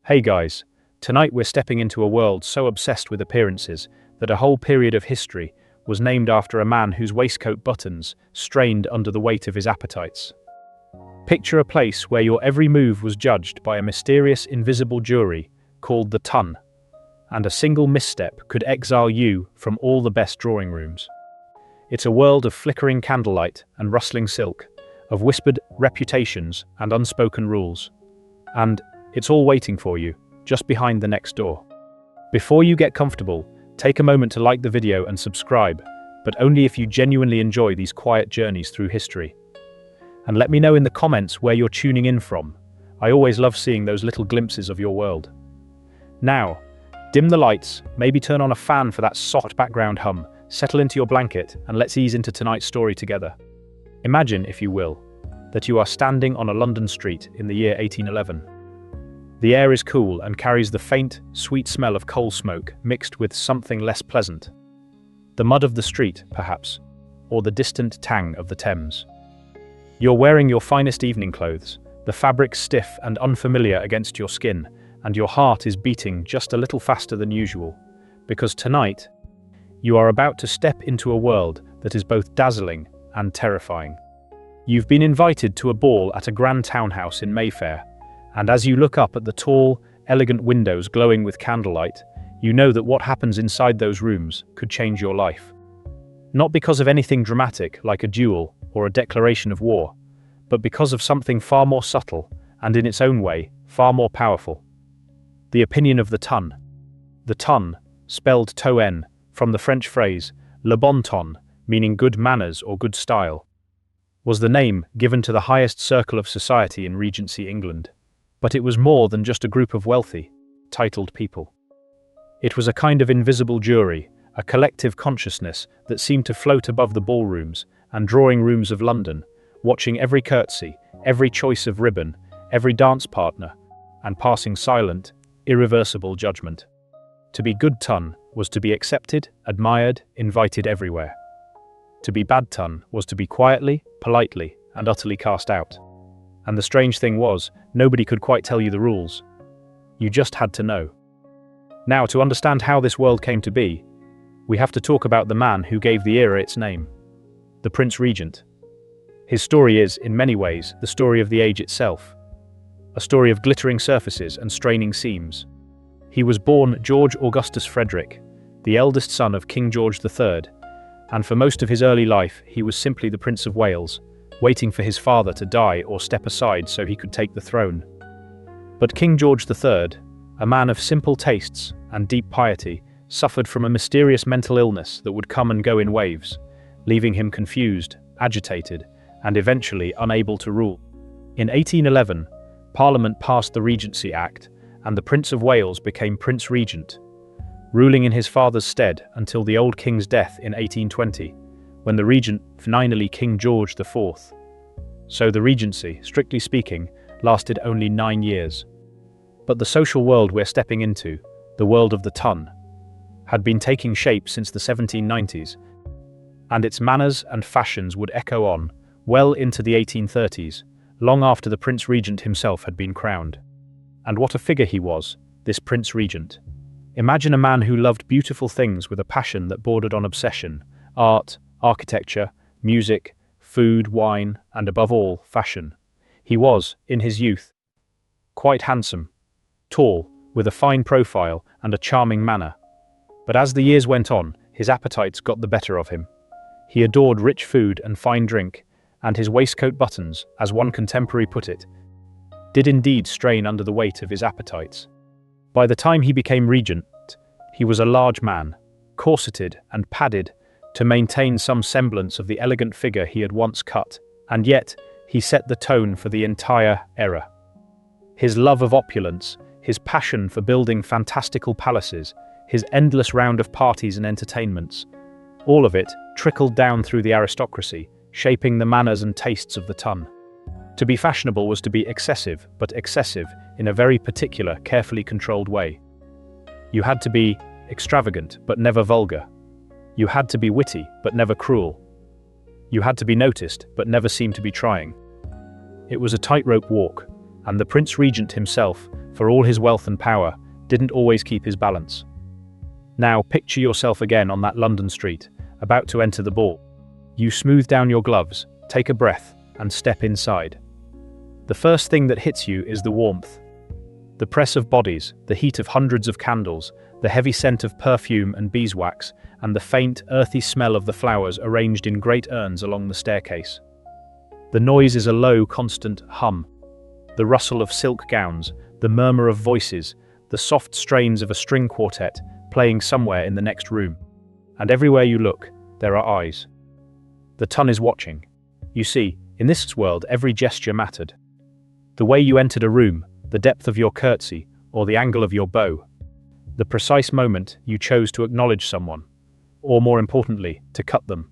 Hey guys, tonight we're stepping into a world so obsessed with appearances that a whole period of history was named after a man whose waistcoat buttons strained under the weight of his appetites. Picture a place where your every move was judged by a mysterious invisible jury called the Ton, and a single misstep could exile you from all the best drawing rooms. It's a world of flickering candlelight and rustling silk, of whispered reputations and unspoken rules. And it's all waiting for you, just behind the next door. Before you get comfortable, take a moment to like the video and subscribe, but only if you genuinely enjoy these quiet journeys through history. And let me know in the comments where you're tuning in from. I always love seeing those little glimpses of your world. Now, dim the lights, maybe turn on a fan for that soft background hum, settle into your blanket, and let's ease into tonight's story together. Imagine, if you will, that you are standing on a London street in the year 1811. The air is cool and carries the faint, sweet smell of coal smoke mixed with something less pleasant. The mud of the street, perhaps, or the distant tang of the Thames. You're wearing your finest evening clothes, the fabric stiff and unfamiliar against your skin, and your heart is beating just a little faster than usual, because tonight, you are about to step into a world that is both dazzling and terrifying. You've been invited to a ball at a grand townhouse in Mayfair, and as you look up at the tall, elegant windows glowing with candlelight, you know that what happens inside those rooms could change your life. Not because of anything dramatic like a duel or a declaration of war, but because of something far more subtle and in its own way, far more powerful. The opinion of the ton. The ton, spelled ton, from the French phrase le bon ton, meaning good manners or good style, was the name given to the highest circle of society in Regency England. But it was more than just a group of wealthy, titled people. It was a kind of invisible jury, a collective consciousness that seemed to float above the ballrooms and drawing rooms of London, watching every curtsy, every choice of ribbon, every dance partner, and passing silent, irreversible judgment. To be good ton was to be accepted, admired, invited everywhere. To be bad ton was to be quietly, politely, and utterly cast out. And the strange thing was, nobody could quite tell you the rules. You just had to know. Now, to understand how this world came to be, we have to talk about the man who gave the era its name, the Prince Regent. His story is, in many ways, the story of the age itself. A story of glittering surfaces and straining seams. He was born George Augustus Frederick, the eldest son of King George III, and for most of his early life he was simply the Prince of Wales, waiting for his father to die or step aside so he could take the throne. But King George III, a man of simple tastes and deep piety, suffered from a mysterious mental illness that would come and go in waves, leaving him confused, agitated, and eventually unable to rule. In 1811, Parliament passed the Regency Act, and the Prince of Wales became Prince Regent, ruling in his father's stead until the old king's death in 1820, when the regent, finally King George IV. So the regency, strictly speaking, lasted only 9 years. But the social world we're stepping into, the world of the ton, had been taking shape since the 1790s, and its manners and fashions would echo on, well into the 1830s, long after the Prince Regent himself had been crowned. And what a figure he was, this Prince Regent. Imagine a man who loved beautiful things with a passion that bordered on obsession, art, architecture, music, food, wine, and above all, fashion. He was, in his youth, quite handsome, tall, with a fine profile and a charming manner. But as the years went on, his appetites got the better of him. He adored rich food and fine drink, and his waistcoat buttons, as one contemporary put it, did indeed strain under the weight of his appetites. By the time he became regent, he was a large man, corseted and padded, to maintain some semblance of the elegant figure he had once cut, and yet he set the tone for the entire era. His love of opulence, his passion for building fantastical palaces, his endless round of parties and entertainments, all of it trickled down through the aristocracy, shaping the manners and tastes of the ton. To be fashionable was to be excessive, but excessive in a very particular, carefully controlled way. You had to be extravagant, but never vulgar. You had to be witty, but never cruel. You had to be noticed, but never seem to be trying. It was a tightrope walk, and the Prince Regent himself for all his wealth and power, didn't always keep his balance. Now, picture yourself again on that London street, about to enter the ball. You smooth down your gloves, take a breath, and step inside. The first thing that hits you is the warmth. The press of bodies, the heat of hundreds of candles, the heavy scent of perfume and beeswax, and the faint, earthy smell of the flowers arranged in great urns along the staircase. The noise is a low, constant hum. The rustle of silk gowns, the murmur of voices, the soft strains of a string quartet playing somewhere in the next room. And everywhere you look, there are eyes. The ton is watching. You see, in this world, every gesture mattered. The way you entered a room, the depth of your curtsy, or the angle of your bow. The precise moment you chose to acknowledge someone, or more importantly, to cut them.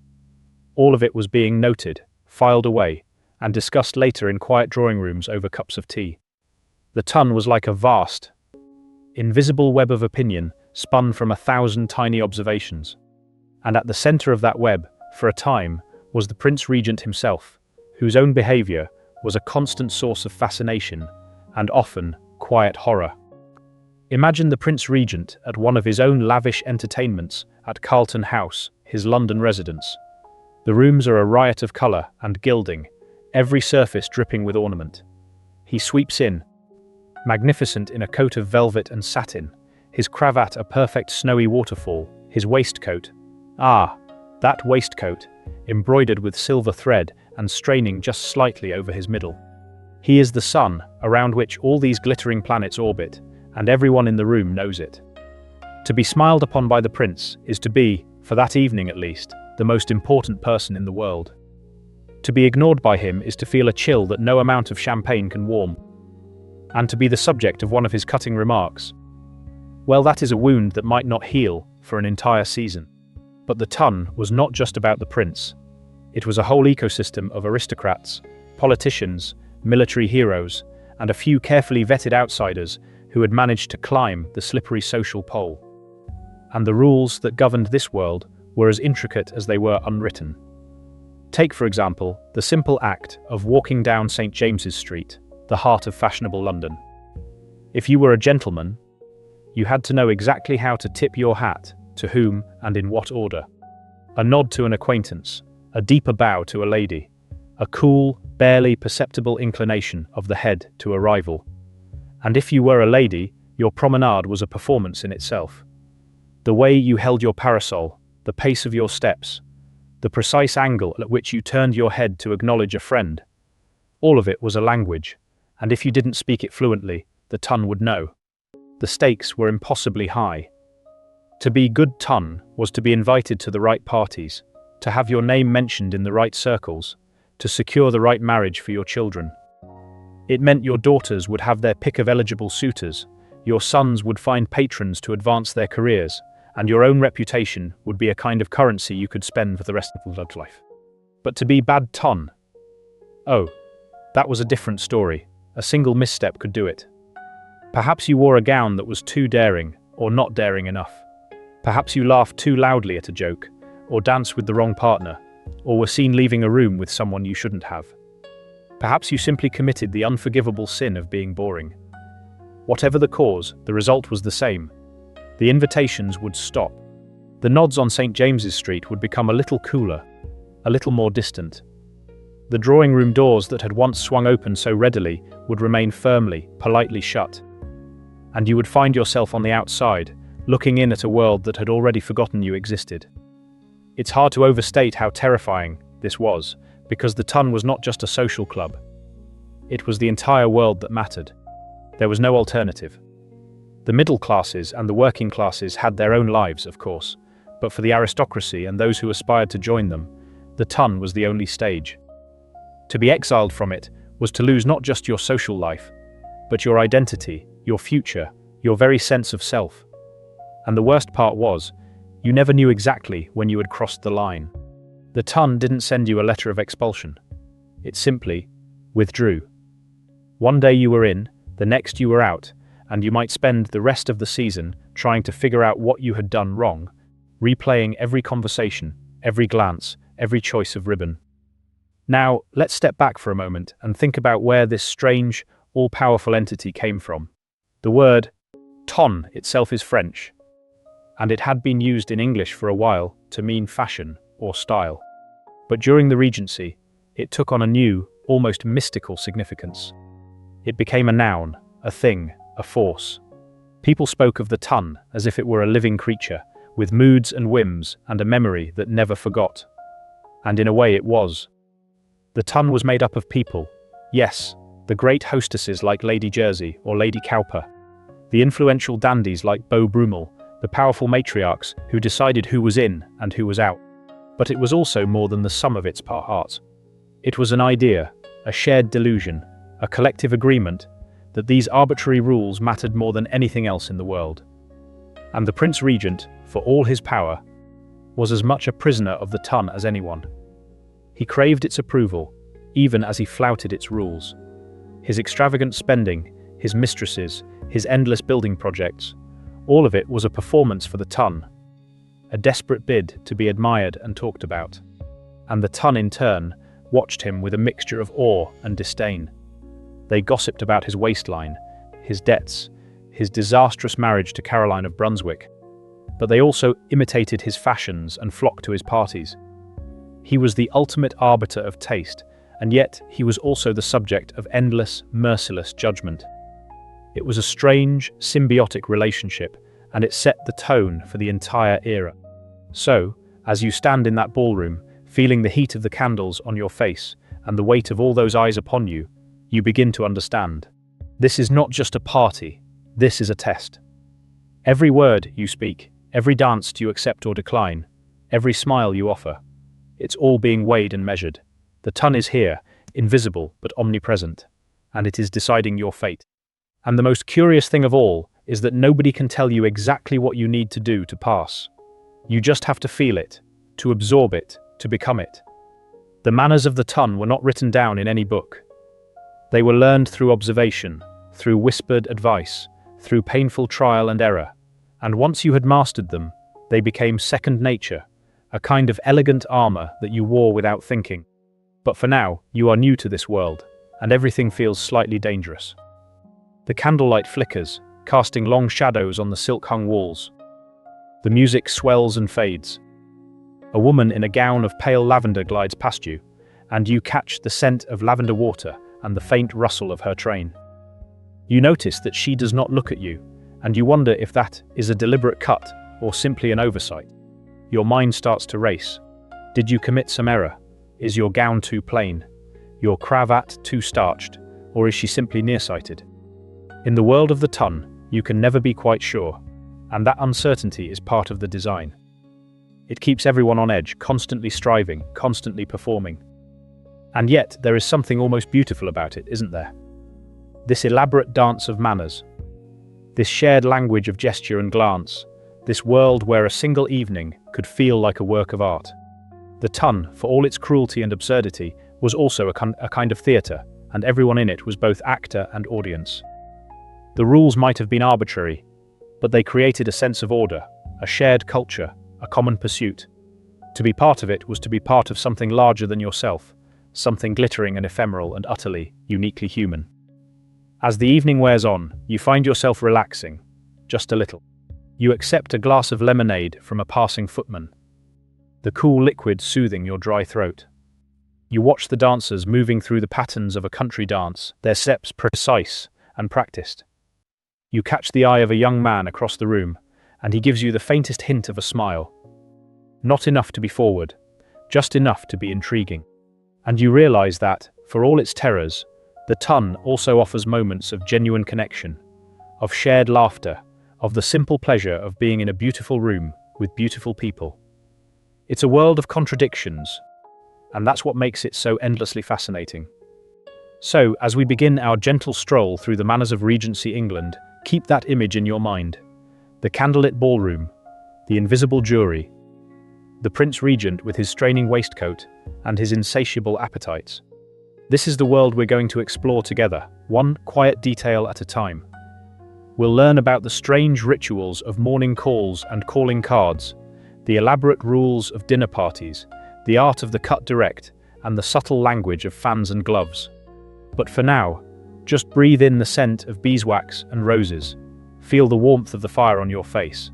All of it was being noted, filed away, and discussed later in quiet drawing rooms over cups of tea. The ton was like a vast, invisible web of opinion spun from 1,000 tiny observations. And at the center of that web, for a time, was the Prince Regent himself, whose own behavior was a constant source of fascination and often quiet horror. Imagine the Prince Regent at one of his own lavish entertainments at Carlton House, his London residence. The rooms are a riot of color and gilding, every surface dripping with ornament. He sweeps in, magnificent in a coat of velvet and satin, his cravat a perfect snowy waterfall, his waistcoat, that waistcoat, embroidered with silver thread and straining just slightly over his middle. He is the sun, around which all these glittering planets orbit, and everyone in the room knows it. To be smiled upon by the prince is to be, for that evening at least, the most important person in the world. To be ignored by him is to feel a chill that no amount of champagne can warm. And to be the subject of one of his cutting remarks, well, that is a wound that might not heal for an entire season. But the ton was not just about the prince. It was a whole ecosystem of aristocrats, politicians, military heroes, and a few carefully vetted outsiders who had managed to climb the slippery social pole. And the rules that governed this world were as intricate as they were unwritten. Take, for example, the simple act of walking down St. James's Street, the heart of fashionable London. If you were a gentleman, you had to know exactly how to tip your hat, to whom and in what order. A nod to an acquaintance, a deeper bow to a lady, a cool, barely perceptible inclination of the head to a rival. And if you were a lady, your promenade was a performance in itself. The way you held your parasol, the pace of your steps, the precise angle at which you turned your head to acknowledge a friend, all of it was a language, and if you didn't speak it fluently, the ton would know. The stakes were impossibly high. To be good ton was to be invited to the right parties, to have your name mentioned in the right circles, to secure the right marriage for your children. It meant your daughters would have their pick of eligible suitors, your sons would find patrons to advance their careers, and your own reputation would be a kind of currency you could spend for the rest of your life. But to be bad ton, oh, that was a different story. A single misstep could do it. Perhaps you wore a gown that was too daring, or not daring enough. Perhaps you laughed too loudly at a joke, or danced with the wrong partner, or were seen leaving a room with someone you shouldn't have. Perhaps you simply committed the unforgivable sin of being boring. Whatever the cause, the result was the same. The invitations would stop. The nods on St. James's Street would become a little cooler, a little more distant. The drawing room doors that had once swung open so readily would remain firmly, politely shut. And you would find yourself on the outside, looking in at a world that had already forgotten you existed. It's hard to overstate how terrifying this was, because the ton was not just a social club. It was the entire world that mattered. There was no alternative. The middle classes and the working classes had their own lives, of course, but for the aristocracy and those who aspired to join them, the ton was the only stage. To be exiled from it was to lose not just your social life, but your identity, your future, your very sense of self. And the worst part was, you never knew exactly when you had crossed the line. The ton didn't send you a letter of expulsion. It simply withdrew. One day you were in, the next you were out, and you might spend the rest of the season trying to figure out what you had done wrong, replaying every conversation, every glance, every choice of ribbon. Now, let's step back for a moment and think about where this strange, all-powerful entity came from. The word ton itself is French, and it had been used in English for a while to mean fashion or style. But during the Regency, it took on a new, almost mystical significance. It became a noun, a thing, a force. People spoke of the ton as if it were a living creature, with moods and whims and a memory that never forgot. And in a way it was. The ton was made up of people. Yes, the great hostesses like Lady Jersey or Lady Cowper, the influential dandies like Beau Brummel, the powerful matriarchs who decided who was in and who was out. But it was also more than the sum of its parts. It was an idea, a shared delusion, a collective agreement that these arbitrary rules mattered more than anything else in the world. And the Prince Regent, for all his power, was as much a prisoner of the ton as anyone. He craved its approval, even as he flouted its rules. His extravagant spending, his mistresses, his endless building projects, all of it was a performance for the ton, a desperate bid to be admired and talked about. And the ton, in turn, watched him with a mixture of awe and disdain. They gossiped about his waistline, his debts, his disastrous marriage to Caroline of Brunswick, but they also imitated his fashions and flocked to his parties. He was the ultimate arbiter of taste, and yet he was also the subject of endless, merciless judgment. It was a strange, symbiotic relationship, and it set the tone for the entire era. So, as you stand in that ballroom, feeling the heat of the candles on your face and the weight of all those eyes upon you, you begin to understand. This is not just a party, this is a test. Every word you speak, every dance you accept or decline, every smile you offer, it's all being weighed and measured. The ton is here, invisible but omnipresent, and it is deciding your fate. And the most curious thing of all is that nobody can tell you exactly what you need to do to pass. You just have to feel it, to absorb it, to become it. The manners of the ton were not written down in any book. They were learned through observation, through whispered advice, through painful trial and error, and once you had mastered them, they became second nature, a kind of elegant armor that you wore without thinking. But for now, you are new to this world, and everything feels slightly dangerous. The candlelight flickers, casting long shadows on the silk-hung walls. The music swells and fades. A woman in a gown of pale lavender glides past you, and you catch the scent of lavender water and the faint rustle of her train. You notice that she does not look at you, and you wonder if that is a deliberate cut or simply an oversight. Your mind starts to race. Did you commit some error? Is your gown too plain? Your cravat too starched? Or is she simply nearsighted? In the world of the ton, you can never be quite sure, and that uncertainty is part of the design. It keeps everyone on edge, constantly striving, constantly performing. And yet, there is something almost beautiful about it, isn't there? This elaborate dance of manners, this shared language of gesture and glance, this world where a single evening could feel like a work of art. The ton, for all its cruelty and absurdity, was also a kind of theatre, and everyone in it was both actor and audience. The rules might have been arbitrary, but they created a sense of order, a shared culture, a common pursuit. To be part of it was to be part of something larger than yourself, something glittering and ephemeral and utterly, uniquely human. As the evening wears on, you find yourself relaxing, just a little. You accept a glass of lemonade from a passing footman, the cool liquid soothing your dry throat. You watch the dancers moving through the patterns of a country dance, their steps precise and practiced. You catch the eye of a young man across the room, and he gives you the faintest hint of a smile. Not enough to be forward, just enough to be intriguing. And you realize that, for all its terrors, the ton also offers moments of genuine connection, of shared laughter, of the simple pleasure of being in a beautiful room with beautiful people. It's a world of contradictions, and that's what makes it so endlessly fascinating. So, as we begin our gentle stroll through the manners of Regency England, keep that image in your mind. The candlelit ballroom, the invisible jury, the Prince Regent with his straining waistcoat and his insatiable appetites. This is the world we're going to explore together, one quiet detail at a time. We'll learn about the strange rituals of morning calls and calling cards, the elaborate rules of dinner parties, the art of the cut direct, and the subtle language of fans and gloves. But for now, Just breathe in the scent of beeswax and roses, feel the warmth of the fire on your face,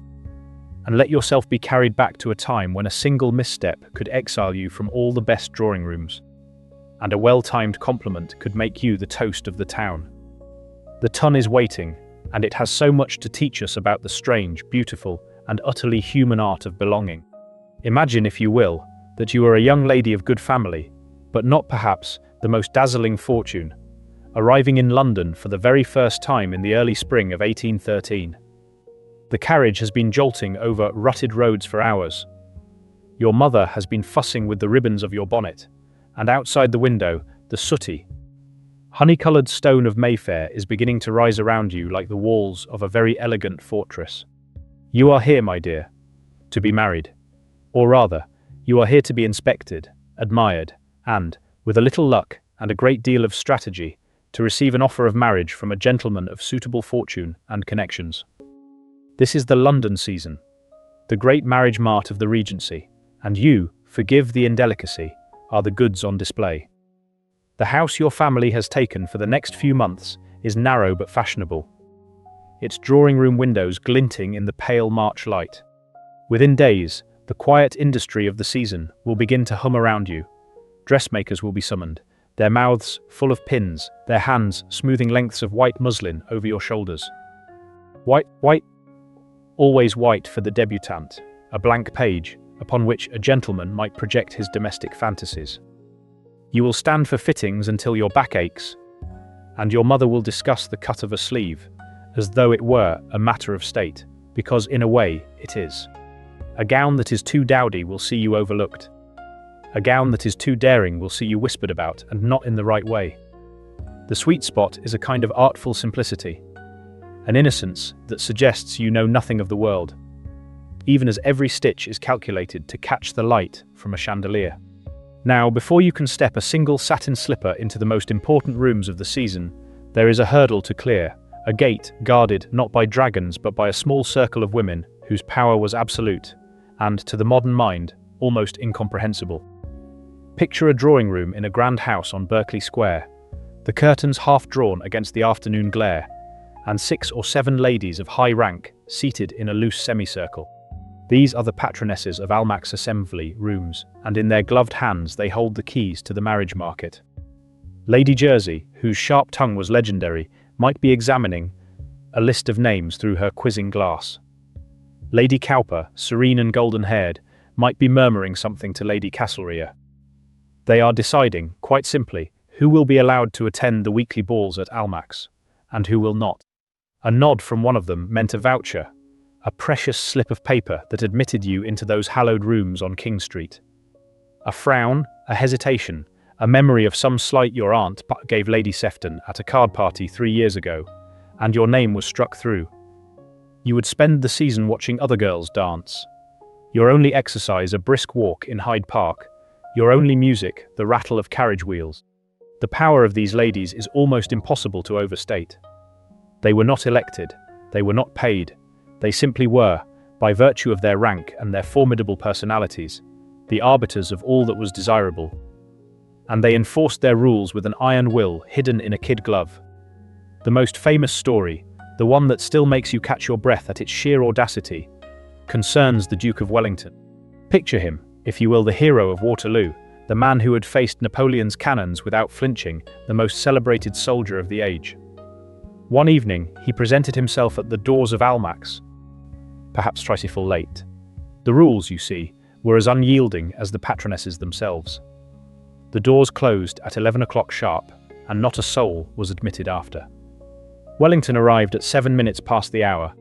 and let yourself be carried back to a time when a single misstep could exile you from all the best drawing rooms, and a well-timed compliment could make you the toast of the town. The ton is waiting, and it has so much to teach us about the strange, beautiful, and utterly human art of belonging. Imagine, if you will, that you are a young lady of good family, but not perhaps the most dazzling fortune, arriving in London for the very first time in the early spring of 1813. The carriage has been jolting over rutted roads for hours. Your mother has been fussing with the ribbons of your bonnet, and outside the window, the sooty, honey-coloured stone of Mayfair is beginning to rise around you like the walls of a very elegant fortress. You are here, my dear, to be married. Or rather, you are here to be inspected, admired, and, with a little luck and a great deal of strategy, to receive an offer of marriage from a gentleman of suitable fortune and connections. This is the London season, the great marriage mart of the Regency, and you, forgive the indelicacy, are the goods on display. The house your family has taken for the next few months is narrow but fashionable, its drawing-room windows glinting in the pale March light. Within days, the quiet industry of the season will begin to hum around you. Dressmakers will be summoned, their mouths full of pins, their hands smoothing lengths of white muslin over your shoulders. White, always white for the debutante, a blank page upon which a gentleman might project his domestic fantasies. You will stand for fittings until your back aches, and your mother will discuss the cut of a sleeve, as though it were a matter of state, because in a way it is. A gown that is too dowdy will see you overlooked. A gown that is too daring will see you whispered about, and not in the right way. The sweet spot is a kind of artful simplicity, an innocence that suggests you know nothing of the world, even as every stitch is calculated to catch the light from a chandelier. Now, before you can step a single satin slipper into the most important rooms of the season, there is a hurdle to clear, a gate guarded not by dragons but by a small circle of women whose power was absolute, and, to the modern mind, almost incomprehensible. Picture a drawing room in a grand house on Berkeley Square, the curtains half drawn against the afternoon glare, and 6 or 7 ladies of high rank seated in a loose semicircle. These are the patronesses of Almack's assembly rooms, and in their gloved hands they hold the keys to the marriage market. Lady Jersey, whose sharp tongue was legendary, might be examining a list of names through her quizzing glass. Lady Cowper, serene and golden-haired, might be murmuring something to Lady Castlereagh. They are deciding, quite simply, who will be allowed to attend the weekly balls at Almack's, and who will not. A nod from one of them meant a voucher, a precious slip of paper that admitted you into those hallowed rooms on King Street. A frown, a hesitation, a memory of some slight your aunt gave Lady Sefton at a card party 3 years ago, and your name was struck through. You would spend the season watching other girls dance. Your only exercise a brisk walk in Hyde Park, your only music the rattle of carriage wheels. The power of these ladies is almost impossible to overstate. They were not elected, they were not paid, they simply were, by virtue of their rank and their formidable personalities, the arbiters of all that was desirable. And they enforced their rules with an iron will hidden in a kid glove. The most famous story, the one that still makes you catch your breath at its sheer audacity, concerns the Duke of Wellington. Picture him, if you will, the hero of Waterloo, the man who had faced Napoleon's cannons without flinching, the most celebrated soldier of the age. One evening, he presented himself at the doors of Almack's, perhaps trifle late. The rules, you see, were as unyielding as the patronesses themselves. The doors closed at 11 o'clock sharp, and not a soul was admitted after. Wellington arrived at 7 minutes past the hour,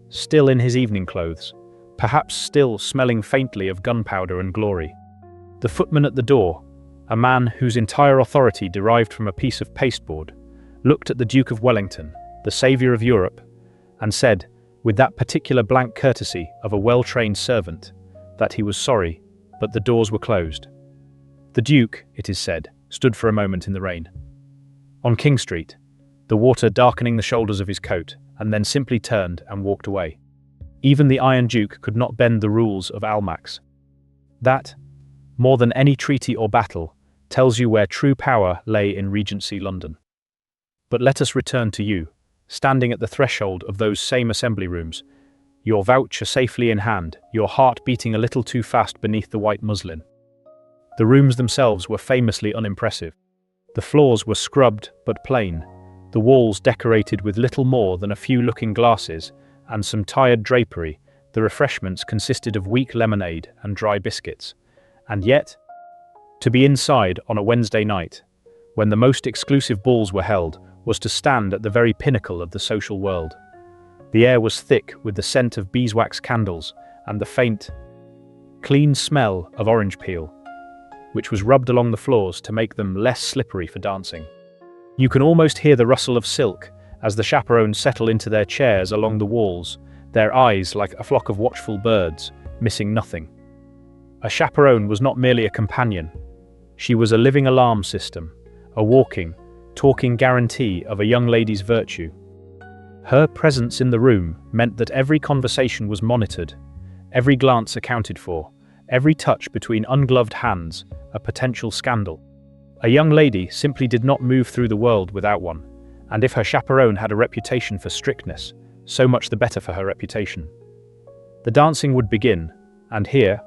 still in his evening clothes, perhaps still smelling faintly of gunpowder and glory. The footman at the door, a man whose entire authority derived from a piece of pasteboard, looked at the Duke of Wellington, the saviour of Europe, and said, with that particular blank courtesy of a well-trained servant, that he was sorry, but the doors were closed. The Duke, it is said, stood for a moment in the rain, on King Street, the water darkening the shoulders of his coat, and then simply turned and walked away. Even the Iron Duke could not bend the rules of Almack's. That, more than any treaty or battle, tells you where true power lay in Regency London. But let us return to you, standing at the threshold of those same assembly rooms, your voucher safely in hand, your heart beating a little too fast beneath the white muslin. The rooms themselves were famously unimpressive. The floors were scrubbed but plain, the walls decorated with little more than a few looking glasses and some tired drapery. The refreshments consisted of weak lemonade and dry biscuits. And yet, to be inside on a Wednesday night, when the most exclusive balls were held, was to stand at the very pinnacle of the social world. The air was thick with the scent of beeswax candles and the faint, clean smell of orange peel, which was rubbed along the floors to make them less slippery for dancing. You can almost hear the rustle of silk as the chaperones settle into their chairs along the walls, their eyes like a flock of watchful birds, missing nothing. A chaperone was not merely a companion. She was a living alarm system, a walking, talking guarantee of a young lady's virtue. Her presence in the room meant that every conversation was monitored, every glance accounted for, every touch between ungloved hands a potential scandal. A young lady simply did not move through the world without one, and if her chaperone had a reputation for strictness, so much the better for her reputation. The dancing would begin, and here,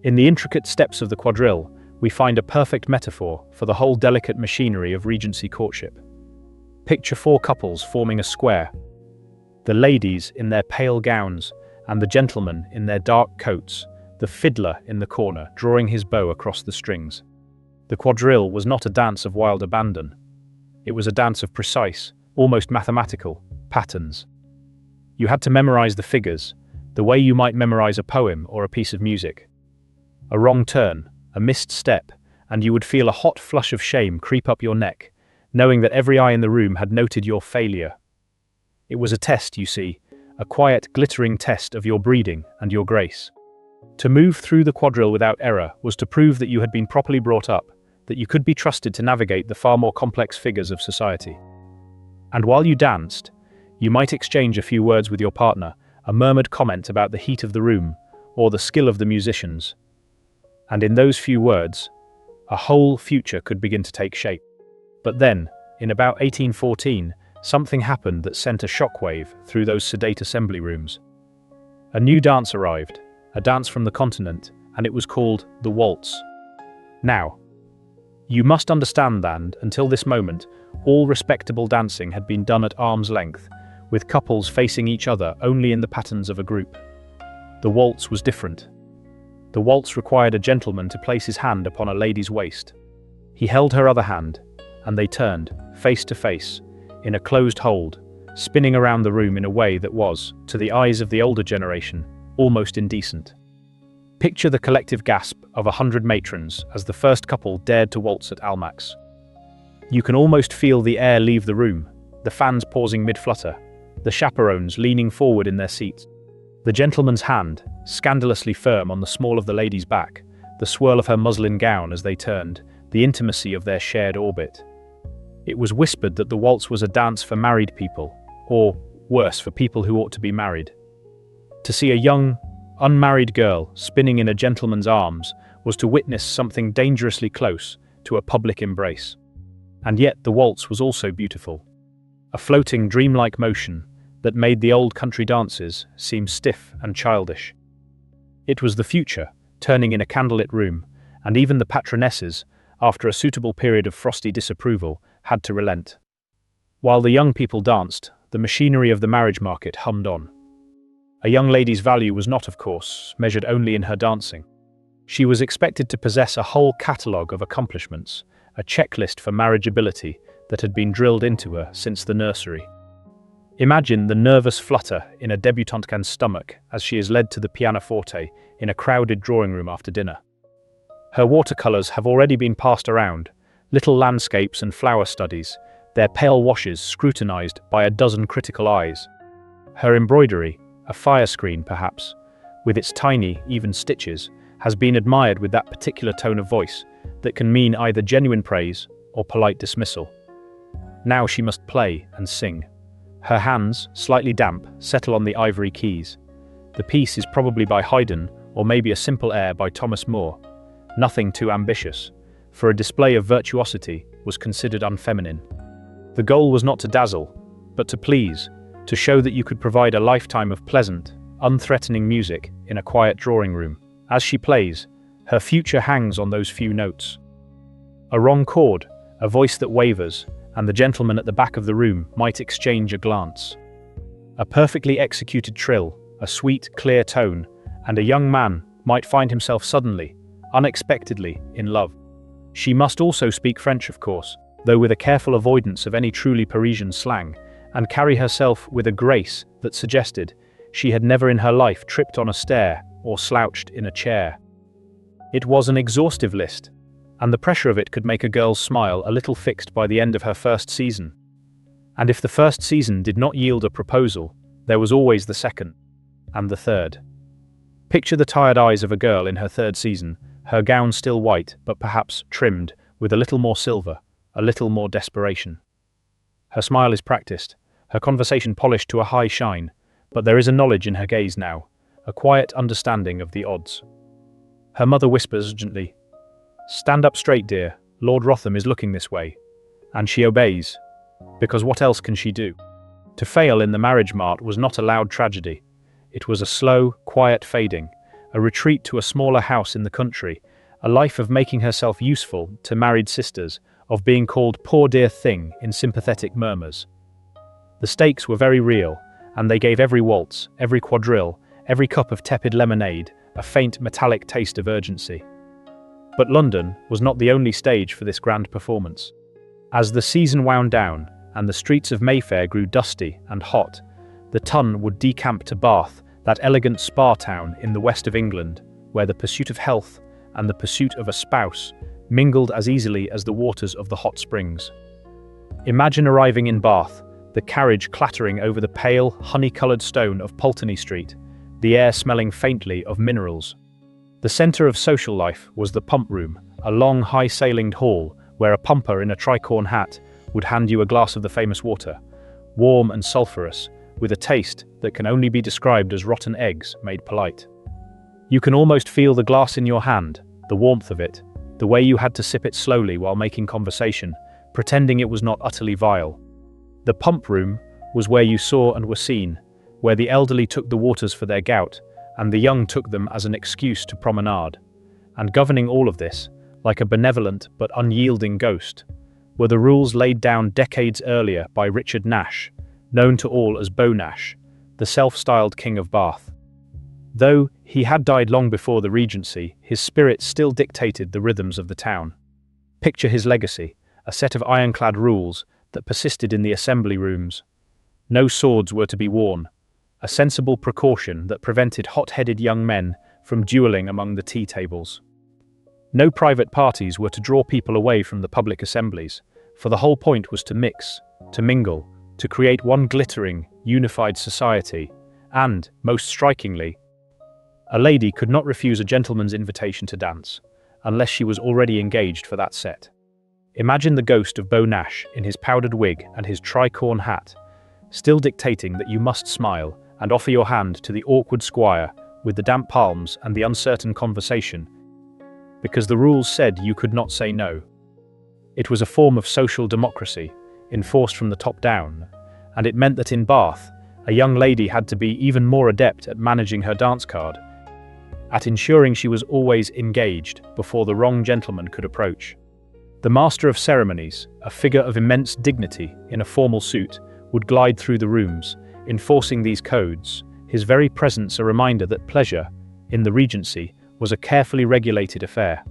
in the intricate steps of the quadrille, we find a perfect metaphor for the whole delicate machinery of Regency courtship. Picture 4 couples forming a square, the ladies in their pale gowns and the gentlemen in their dark coats, the fiddler in the corner drawing his bow across the strings. The quadrille was not a dance of wild abandon. It was a dance of precise, almost mathematical, patterns. You had to memorize the figures, the way you might memorize a poem or a piece of music. A wrong turn, a missed step, and you would feel a hot flush of shame creep up your neck, knowing that every eye in the room had noted your failure. It was a test, you see, a quiet, glittering test of your breeding and your grace. To move through the quadrille without error was to prove that you had been properly brought up, that you could be trusted to navigate the far more complex figures of society. And while you danced, you might exchange a few words with your partner, a murmured comment about the heat of the room or the skill of the musicians. And in those few words, a whole future could begin to take shape. But then, in about 1814, something happened that sent a shockwave through those sedate assembly rooms. A new dance arrived, a dance from the continent, and it was called the waltz. Now, you must understand that, until this moment, all respectable dancing had been done at arm's length, with couples facing each other only in the patterns of a group. The waltz was different. The waltz required a gentleman to place his hand upon a lady's waist. He held her other hand, and they turned, face to face, in a closed hold, spinning around the room in a way that was, to the eyes of the older generation, almost indecent. Picture the collective gasp of 100 matrons as the first couple dared to waltz at Almack's. You can almost feel the air leave the room, the fans pausing mid-flutter, the chaperones leaning forward in their seats. The gentleman's hand, scandalously firm on the small of the lady's back, the swirl of her muslin gown as they turned, the intimacy of their shared orbit. It was whispered that the waltz was a dance for married people, or, worse, for people who ought to be married. To see a young, unmarried girl spinning in a gentleman's arms was to witness something dangerously close to a public embrace. And yet the waltz was also beautiful. A floating, dreamlike motion that made the old country dances seem stiff and childish. It was the future, turning in a candlelit room, and even the patronesses, after a suitable period of frosty disapproval, had to relent. While the young people danced, the machinery of the marriage market hummed on. A young lady's value was not, of course, measured only in her dancing. She was expected to possess a whole catalogue of accomplishments, a checklist for marriageability that had been drilled into her since the nursery. Imagine the nervous flutter in a debutante's stomach as she is led to the pianoforte in a crowded drawing room after dinner. Her watercolors have already been passed around, little landscapes and flower studies, their pale washes scrutinized by a dozen critical eyes. Her embroidery, a fire screen perhaps, with its tiny, even stitches, has been admired with that particular tone of voice that can mean either genuine praise or polite dismissal. Now she must play and sing. Her hands, slightly damp, settle on the ivory keys. The piece is probably by Haydn or maybe a simple air by Thomas Moore. Nothing too ambitious, for a display of virtuosity was considered unfeminine. The goal was not to dazzle, but to please, to show that you could provide a lifetime of pleasant, unthreatening music in a quiet drawing room. As she plays, her future hangs on those few notes. A wrong chord, a voice that wavers, and the gentleman at the back of the room might exchange a glance. A perfectly executed trill, a sweet, clear tone, and a young man might find himself suddenly, unexpectedly, in love. She must also speak French, of course, though with a careful avoidance of any truly Parisian slang, and carry herself with a grace that suggested she had never in her life tripped on a stair or slouched in a chair. It was an exhaustive list, and the pressure of it could make a girl's smile a little fixed by the end of her first season. And if the first season did not yield a proposal, there was always the second, and the third. Picture the tired eyes of a girl in her third season, her gown still white, but perhaps trimmed with a little more silver, a little more desperation. Her smile is practiced, her conversation polished to a high shine, but there is a knowledge in her gaze now, a quiet understanding of the odds. Her mother whispers gently, "Stand up straight, dear, Lord Wrotham is looking this way." And she obeys, because what else can she do? To fail in the marriage mart was not a loud tragedy. It was a slow, quiet fading, a retreat to a smaller house in the country, a life of making herself useful to married sisters, of being called poor dear thing in sympathetic murmurs. The stakes were very real, and they gave every waltz, every quadrille, every cup of tepid lemonade, a faint metallic taste of urgency. But London was not the only stage for this grand performance. As the season wound down, and the streets of Mayfair grew dusty and hot, the ton would decamp to Bath, that elegant spa town in the west of England, where the pursuit of health and the pursuit of a spouse mingled as easily as the waters of the hot springs. Imagine arriving in Bath, the carriage clattering over the pale, honey-coloured stone of Pulteney Street, the air smelling faintly of minerals. The centre of social life was the pump room, a long, high-ceilinged hall where a pumper in a tricorn hat would hand you a glass of the famous water, warm and sulphurous, with a taste that can only be described as rotten eggs made polite. You can almost feel the glass in your hand, the warmth of it, the way you had to sip it slowly while making conversation, pretending it was not utterly vile. The pump room was where you saw and were seen, where the elderly took the waters for their gout, and the young took them as an excuse to promenade. And governing all of this, like a benevolent but unyielding ghost, were the rules laid down decades earlier by Richard Nash, known to all as Beau Nash, the self-styled King of Bath. Though he had died long before the Regency, his spirit still dictated the rhythms of the town. Picture his legacy, a set of ironclad rules that persisted in the assembly rooms. No swords were to be worn, a sensible precaution that prevented hot-headed young men from duelling among the tea tables. No private parties were to draw people away from the public assemblies, for the whole point was to mix, to mingle, to create one glittering, unified society, and, most strikingly, a lady could not refuse a gentleman's invitation to dance, unless she was already engaged for that set. Imagine the ghost of Beau Nash in his powdered wig and his tricorn hat, still dictating that you must smile and offer your hand to the awkward squire with the damp palms and the uncertain conversation, because the rules said you could not say no. It was a form of social democracy, enforced from the top down, and it meant that in Bath, a young lady had to be even more adept at managing her dance card, at ensuring she was always engaged before the wrong gentleman could approach. The master of ceremonies, a figure of immense dignity in a formal suit, would glide through the rooms, enforcing these codes, his very presence a reminder that pleasure, in the Regency, was a carefully regulated affair.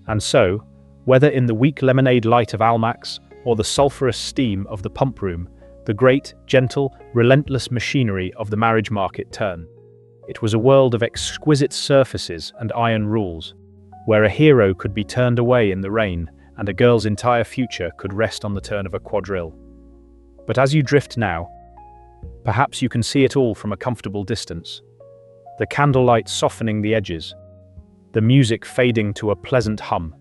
And so, whether in the weak lemonade light of Almack's or the sulphurous steam of the pump room, the great, gentle, relentless machinery of the marriage market turned. It was a world of exquisite surfaces and iron rules, where a hero could be turned away in the rain and a girl's entire future could rest on the turn of a quadrille. But as you drift now, perhaps you can see it all from a comfortable distance. The candlelight softening the edges, the music fading to a pleasant hum.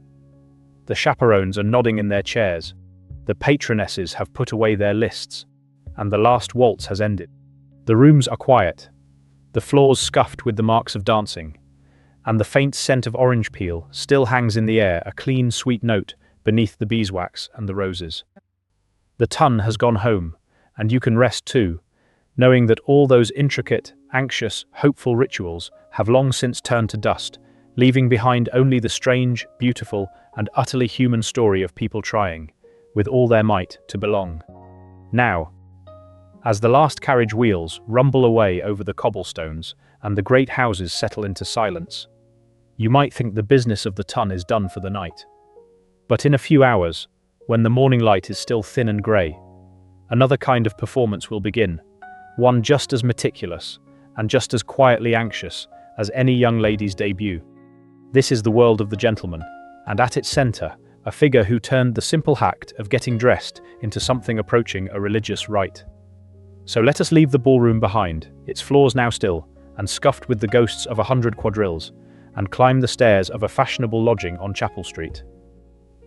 The chaperones are nodding in their chairs, the patronesses have put away their lists, and the last waltz has ended. The rooms are quiet, the floors scuffed with the marks of dancing, and the faint scent of orange peel still hangs in the air, a clean, sweet note beneath the beeswax and the roses. The ton has gone home, and you can rest too, knowing that all those intricate, anxious, hopeful rituals have long since turned to dust, leaving behind only the strange, beautiful, and utterly human story of people trying, with all their might, to belong. Now, as the last carriage wheels rumble away over the cobblestones and the great houses settle into silence, you might think the business of the ton is done for the night. But in a few hours, when the morning light is still thin and grey, another kind of performance will begin, one just as meticulous and just as quietly anxious as any young lady's debut. This is the world of the gentleman, and at its centre, a figure who turned the simple act of getting dressed into something approaching a religious rite. So let us leave the ballroom behind, its floors now still, and scuffed with the ghosts of 100 quadrilles, and climb the stairs of a fashionable lodging on Chapel Street.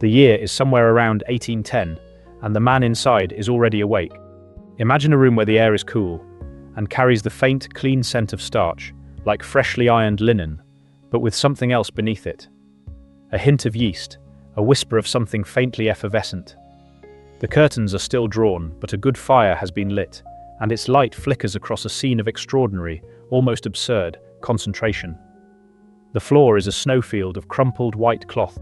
The year is somewhere around 1810, and the man inside is already awake. Imagine a room where the air is cool, and carries the faint, clean scent of starch, like freshly ironed linen, but with something else beneath it. A hint of yeast, a whisper of something faintly effervescent. The curtains are still drawn, but a good fire has been lit, and its light flickers across a scene of extraordinary, almost absurd, concentration. The floor is a snowfield of crumpled white cloth,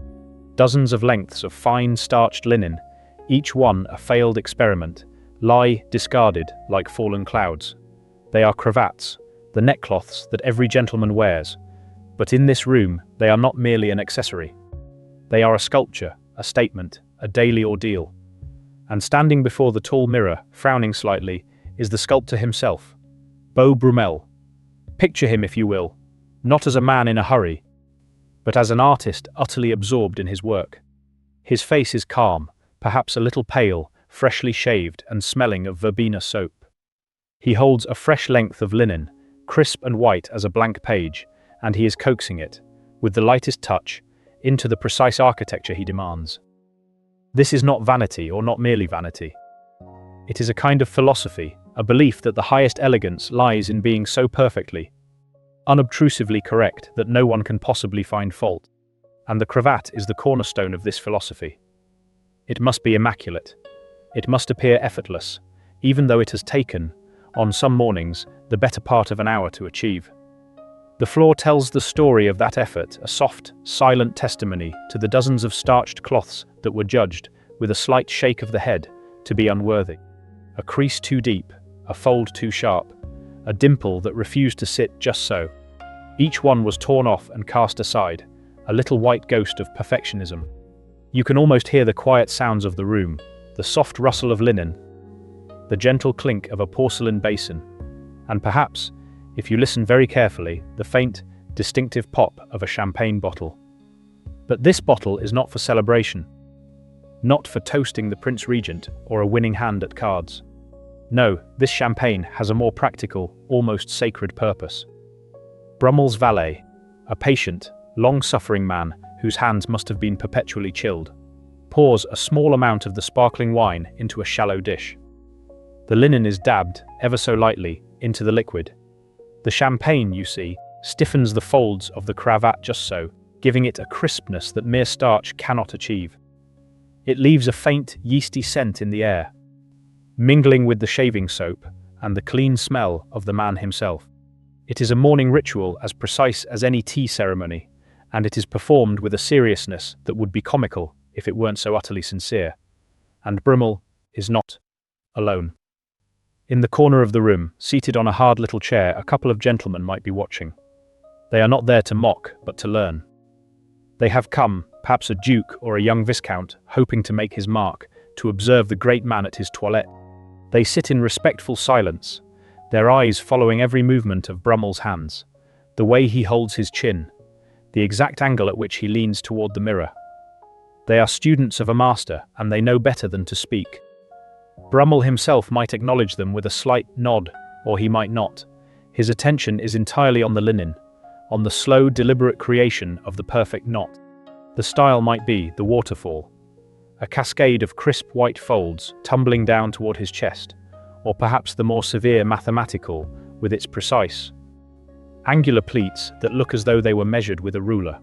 dozens of lengths of fine starched linen, each one a failed experiment, lie discarded like fallen clouds. They are cravats, the neckcloths that every gentleman wears, but in this room they are not merely an accessory. They are a sculpture, a statement, a daily ordeal. And standing before the tall mirror, frowning slightly, is the sculptor himself, Beau Brummel. Picture him, if you will, not as a man in a hurry, but as an artist utterly absorbed in his work. His face is calm, perhaps a little pale, freshly shaved and smelling of verbena soap. He holds a fresh length of linen, crisp and white as a blank page, and he is coaxing it, with the lightest touch, into the precise architecture he demands. This is not vanity, or not merely vanity. It is a kind of philosophy, a belief that the highest elegance lies in being so perfectly, unobtrusively correct that no one can possibly find fault. And the cravat is the cornerstone of this philosophy. It must be immaculate. It must appear effortless, even though it has taken, on some mornings, the better part of an hour to achieve. The floor tells the story of that effort, a soft, silent testimony to the dozens of starched cloths that were judged, with a slight shake of the head, to be unworthy. A crease too deep, a fold too sharp, a dimple that refused to sit just so. Each one was torn off and cast aside, a little white ghost of perfectionism. You can almost hear the quiet sounds of the room, the soft rustle of linen, the gentle clink of a porcelain basin, and perhaps, if you listen very carefully, the faint, distinctive pop of a champagne bottle. But this bottle is not for celebration, not for toasting the Prince Regent or a winning hand at cards. No, this champagne has a more practical, almost sacred purpose. Brummel's valet, a patient, long-suffering man whose hands must have been perpetually chilled, pours a small amount of the sparkling wine into a shallow dish. The linen is dabbed, ever so lightly, into the liquid. The champagne, you see, stiffens the folds of the cravat just so, giving it a crispness that mere starch cannot achieve. It leaves a faint, yeasty scent in the air, mingling with the shaving soap and the clean smell of the man himself. It is a morning ritual as precise as any tea ceremony, and it is performed with a seriousness that would be comical if it weren't so utterly sincere. And Brummel is not alone. In the corner of the room, seated on a hard little chair, a couple of gentlemen might be watching. They are not there to mock, but to learn. They have come, perhaps a duke or a young viscount, hoping to make his mark, to observe the great man at his toilette. They sit in respectful silence, their eyes following every movement of Brummel's hands, the way he holds his chin, the exact angle at which he leans toward the mirror. They are students of a master, and they know better than to speak. Brummel himself might acknowledge them with a slight nod, or he might not. His attention is entirely on the linen, on the slow, deliberate creation of the perfect knot. The style might be the waterfall, a cascade of crisp white folds tumbling down toward his chest, or perhaps the more severe mathematical, with its precise, angular pleats that look as though they were measured with a ruler.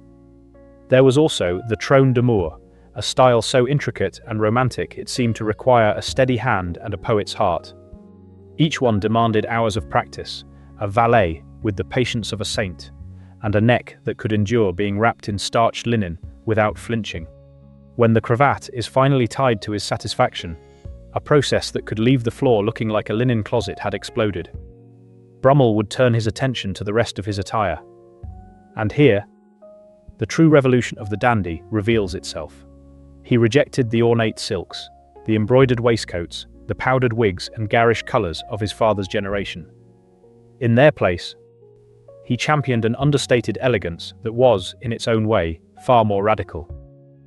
There was also the trône d'amour, a style so intricate and romantic it seemed to require a steady hand and a poet's heart. Each one demanded hours of practice, a valet with the patience of a saint, and a neck that could endure being wrapped in starched linen without flinching. When the cravat is finally tied to his satisfaction, a process that could leave the floor looking like a linen closet had exploded. Brummel would turn his attention to the rest of his attire. And here, the true revolution of the dandy reveals itself. He rejected the ornate silks, the embroidered waistcoats, the powdered wigs and garish colours of his father's generation. In their place, he championed an understated elegance that was, in its own way, far more radical.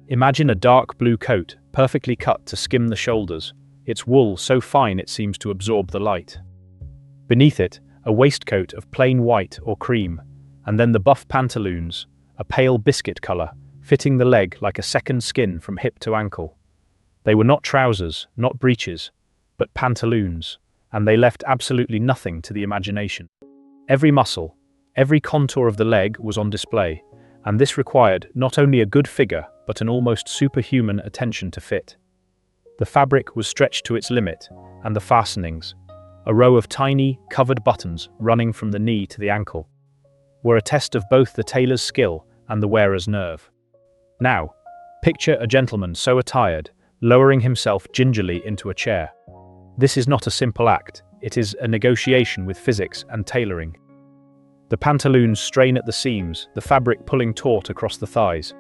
Imagine a dark blue coat, perfectly cut to skim the shoulders, its wool so fine it seems to absorb the light. Beneath it, a waistcoat of plain white or cream, and then the buff pantaloons, a pale biscuit colour, fitting the leg like a second skin from hip to ankle. They were not trousers, not breeches, but pantaloons, and they left absolutely nothing to the imagination. Every muscle, every contour of the leg was on display, and this required not only a good figure, but an almost superhuman attention to fit. The fabric was stretched to its limit, and the fastenings, a row of tiny, covered buttons running from the knee to the ankle, were a test of both the tailor's skill and the wearer's nerve. Now, picture a gentleman so attired, lowering himself gingerly into a chair. This is not a simple act, it is a negotiation with physics and tailoring. The pantaloons strain at the seams, the fabric pulling taut across the thighs.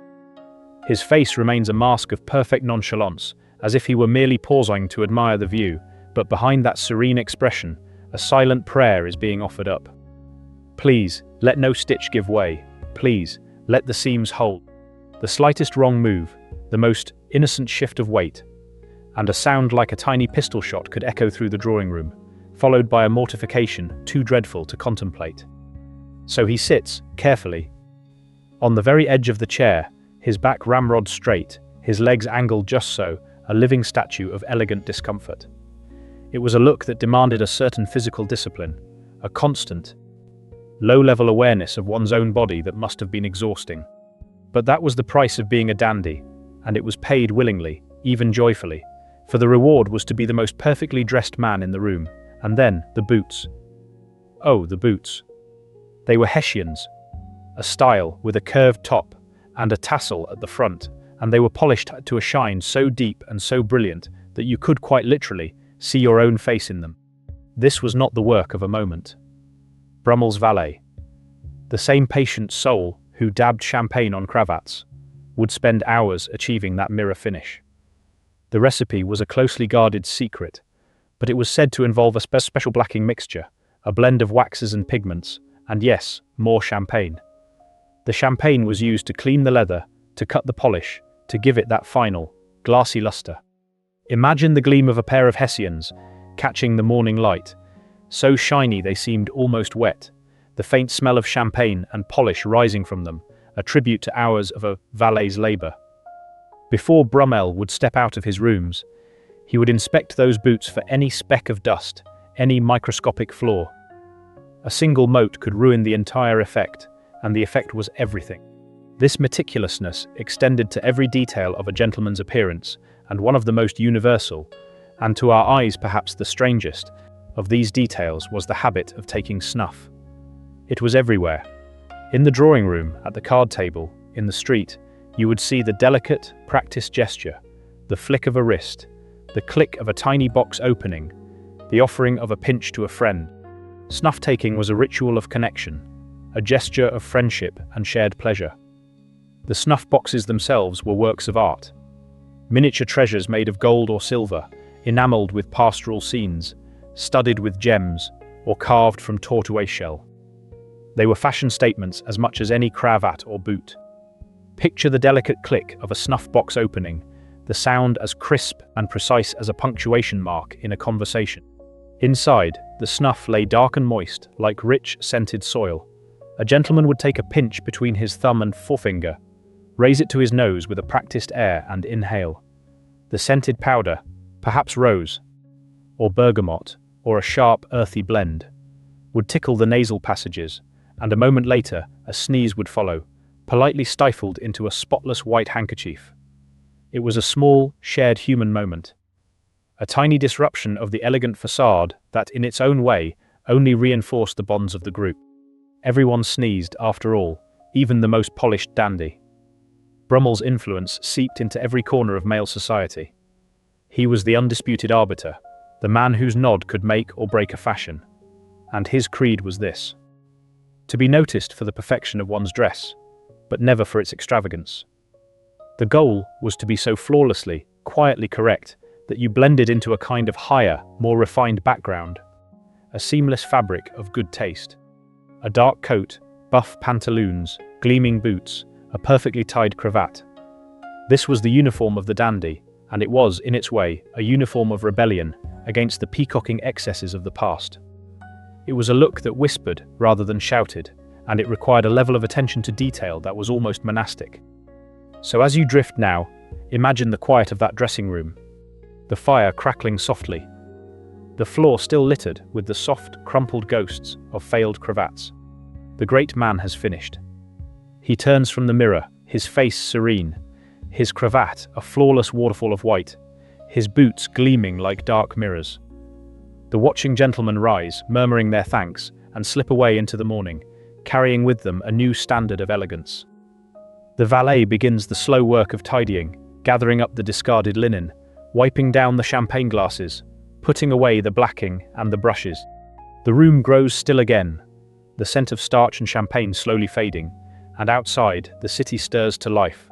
His face remains a mask of perfect nonchalance, as if he were merely pausing to admire the view, but behind that serene expression, a silent prayer is being offered up. Please, let no stitch give way. Please, let the seams hold. The slightest wrong move, the most innocent shift of weight, and a sound like a tiny pistol shot could echo through the drawing room, followed by a mortification too dreadful to contemplate. So he sits, carefully, on the very edge of the chair, his back ramrod straight, his legs angled just so, a living statue of elegant discomfort. It was a look that demanded a certain physical discipline, a constant, low-level awareness of one's own body that must have been exhausting. But that was the price of being a dandy, and it was paid willingly, even joyfully, for the reward was to be the most perfectly dressed man in the room. And then, the boots. Oh, the boots. They were Hessians, a style with a curved top and a tassel at the front, and they were polished to a shine so deep and so brilliant that you could quite literally see your own face in them. This was not the work of a moment. Brummel's valet, the same patient soul who dabbed champagne on cravats, would spend hours achieving that mirror finish. The recipe was a closely guarded secret, but it was said to involve a special blacking mixture, a blend of waxes and pigments, and yes, more champagne. The champagne was used to clean the leather, to cut the polish, to give it that final, glassy luster. Imagine the gleam of a pair of Hessians, catching the morning light, so shiny they seemed almost wet, the faint smell of champagne and polish rising from them, a tribute to hours of a valet's labour. Before Brummel would step out of his rooms, he would inspect those boots for any speck of dust, any microscopic flaw. A single mote could ruin the entire effect, and the effect was everything. This meticulousness extended to every detail of a gentleman's appearance, and one of the most universal, and to our eyes perhaps the strangest, of these details was the habit of taking snuff. It was everywhere. In the drawing room, at the card table, in the street, you would see the delicate, practiced gesture, the flick of a wrist, the click of a tiny box opening, the offering of a pinch to a friend. Snuff-taking was a ritual of connection, a gesture of friendship and shared pleasure. The snuff boxes themselves were works of art, miniature treasures made of gold or silver, enameled with pastoral scenes, studded with gems, or carved from tortoise shell. They were fashion statements as much as any cravat or boot. Picture the delicate click of a snuff box opening, the sound as crisp and precise as a punctuation mark in a conversation. Inside, the snuff lay dark and moist, like rich, scented soil. A gentleman would take a pinch between his thumb and forefinger, raise it to his nose with a practiced air and inhale. The scented powder, perhaps rose, or bergamot, or a sharp, earthy blend, would tickle the nasal passages, and a moment later, a sneeze would follow, politely stifled into a spotless white handkerchief. It was a small, shared human moment. A tiny disruption of the elegant facade that, in its own way, only reinforced the bonds of the group. Everyone sneezed, after all, even the most polished dandy. Brummel's influence seeped into every corner of male society. He was the undisputed arbiter, the man whose nod could make or break a fashion. And his creed was this: to be noticed for the perfection of one's dress, but never for its extravagance. The goal was to be so flawlessly, quietly correct that you blended into a kind of higher, more refined background, a seamless fabric of good taste. A dark coat, buff pantaloons, gleaming boots, a perfectly tied cravat. This was the uniform of the dandy, and it was, in its way, a uniform of rebellion against the peacocking excesses of the past. It was a look that whispered rather than shouted, and it required a level of attention to detail that was almost monastic. So as you drift now, imagine the quiet of that dressing room, the fire crackling softly, the floor still littered with the soft, crumpled ghosts of failed cravats. The great man has finished. He turns from the mirror, his face serene, his cravat a flawless waterfall of white, his boots gleaming like dark mirrors. The watching gentlemen rise, murmuring their thanks, and slip away into the morning, carrying with them a new standard of elegance. The valet begins the slow work of tidying, gathering up the discarded linen, wiping down the champagne glasses, putting away the blacking and the brushes. The room grows still again, the scent of starch and champagne slowly fading, and outside the city stirs to life.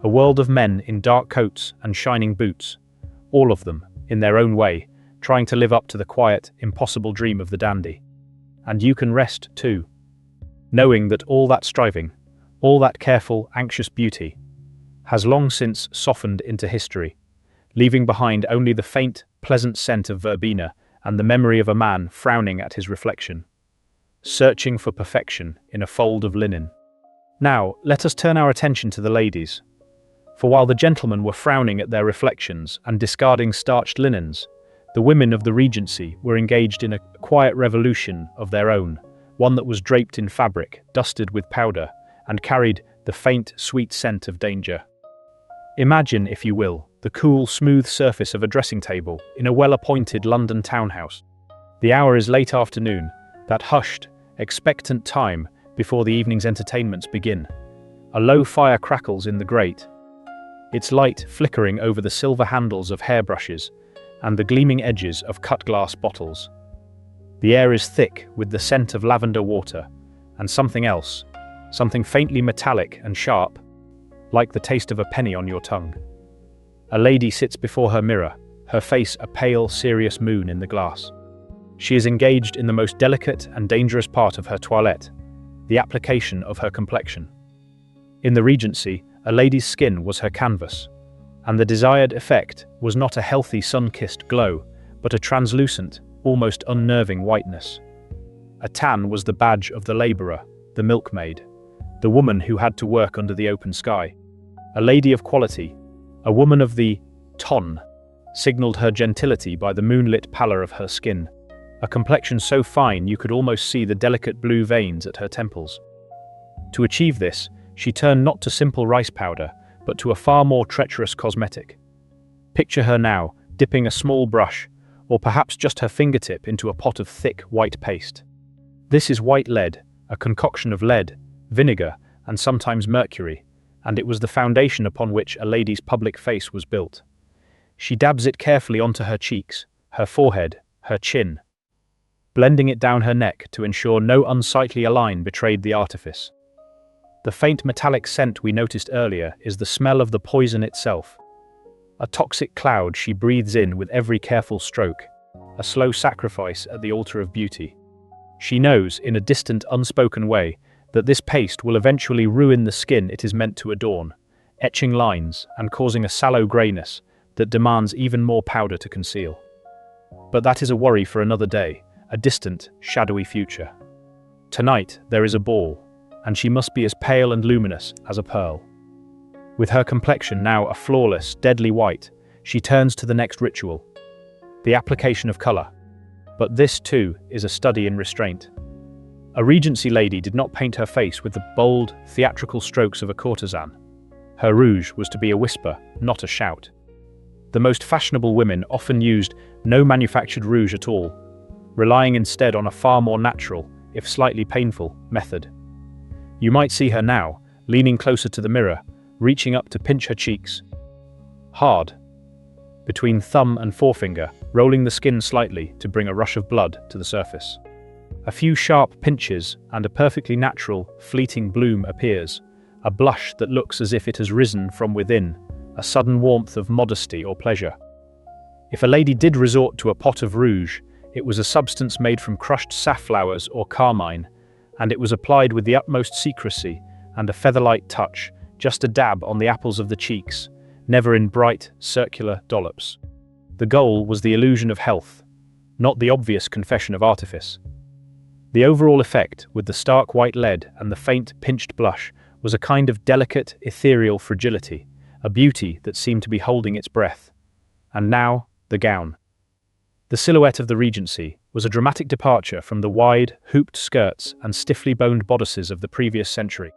A world of men in dark coats and shining boots, all of them, in their own way, trying to live up to the quiet, impossible dream of the dandy. And you can rest, too, knowing that all that striving, all that careful, anxious beauty, has long since softened into history, leaving behind only the faint, pleasant scent of verbena and the memory of a man frowning at his reflection, searching for perfection in a fold of linen. Now, let us turn our attention to the ladies. For while the gentlemen were frowning at their reflections and discarding starched linens, the women of the Regency were engaged in a quiet revolution of their own, one that was draped in fabric, dusted with powder, and carried the faint, sweet scent of danger. Imagine, if you will, the cool, smooth surface of a dressing table in a well-appointed London townhouse. The hour is late afternoon, that hushed, expectant time before the evening's entertainments begin. A low fire crackles in the grate, its light flickering over the silver handles of hairbrushes and the gleaming edges of cut-glass bottles. The air is thick with the scent of lavender water and something else, something faintly metallic and sharp, like the taste of a penny on your tongue. A lady sits before her mirror, her face a pale, serious moon in the glass. She is engaged in the most delicate and dangerous part of her toilette, the application of her complexion. In the Regency, a lady's skin was her canvas, and the desired effect was not a healthy sun-kissed glow, but a translucent, almost unnerving whiteness. A tan was the badge of the labourer, the milkmaid, the woman who had to work under the open sky. A lady of quality, a woman of the ton, signalled her gentility by the moonlit pallor of her skin, a complexion so fine you could almost see the delicate blue veins at her temples. To achieve this, she turned not to simple rice powder, but to a far more treacherous cosmetic. Picture her now, dipping a small brush, or perhaps just her fingertip into a pot of thick, white paste. This is white lead, a concoction of lead, vinegar, and sometimes mercury, and it was the foundation upon which a lady's public face was built. She dabs it carefully onto her cheeks, her forehead, her chin, blending it down her neck to ensure no unsightly line betrayed the artifice. The faint metallic scent we noticed earlier is the smell of the poison itself. A toxic cloud she breathes in with every careful stroke, a slow sacrifice at the altar of beauty. She knows, in a distant, unspoken way, that this paste will eventually ruin the skin it is meant to adorn, etching lines and causing a sallow greyness that demands even more powder to conceal. But that is a worry for another day, a distant, shadowy future. Tonight there is a ball, and she must be as pale and luminous as a pearl. With her complexion now a flawless, deadly white, she turns to the next ritual, the application of colour. But this, too, is a study in restraint. A Regency lady did not paint her face with the bold, theatrical strokes of a courtesan. Her rouge was to be a whisper, not a shout. The most fashionable women often used no manufactured rouge at all, relying instead on a far more natural, if slightly painful, method. You might see her now, leaning closer to the mirror, reaching up to pinch her cheeks. Hard. Between thumb and forefinger, rolling the skin slightly to bring a rush of blood to the surface. A few sharp pinches and a perfectly natural, fleeting bloom appears, a blush that looks as if it has risen from within, a sudden warmth of modesty or pleasure. If a lady did resort to a pot of rouge, it was a substance made from crushed safflowers or carmine, and it was applied with the utmost secrecy and a feather-light touch, just a dab on the apples of the cheeks, never in bright, circular dollops. The goal was the illusion of health, not the obvious confession of artifice. The overall effect, with the stark white lead and the faint, pinched blush, was a kind of delicate, ethereal fragility, a beauty that seemed to be holding its breath. And now, the gown. The silhouette of the Regency was a dramatic departure from the wide, hooped skirts and stiffly boned bodices of the previous century.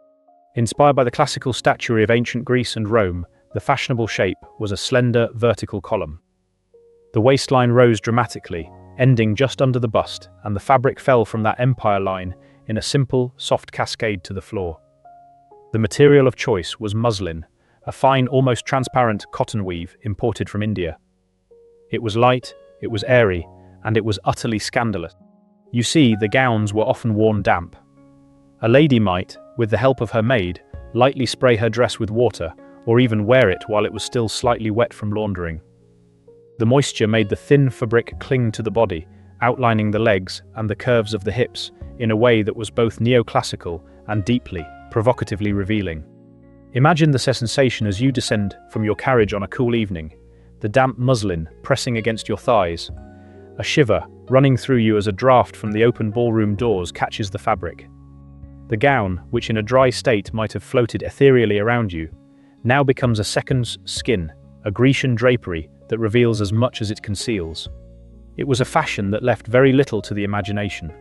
Inspired by the classical statuary of ancient Greece and Rome, the fashionable shape was a slender, vertical column. The waistline rose dramatically, ending just under the bust, and the fabric fell from that empire line in a simple, soft cascade to the floor. The material of choice was muslin, a fine, almost transparent cotton weave imported from India. It was light, it was airy, and it was utterly scandalous. You see, the gowns were often worn damp. A lady might, with the help of her maid, lightly spray her dress with water, or even wear it while it was still slightly wet from laundering. The moisture made the thin fabric cling to the body, outlining the legs and the curves of the hips in a way that was both neoclassical and deeply, provocatively revealing. Imagine the sensation as you descend from your carriage on a cool evening, the damp muslin pressing against your thighs, a shiver running through you as a draft from the open ballroom doors catches the fabric. The gown, which in a dry state might have floated ethereally around you, now becomes a second's skin, a Grecian drapery that reveals as much as it conceals. It was a fashion that left very little to the imagination.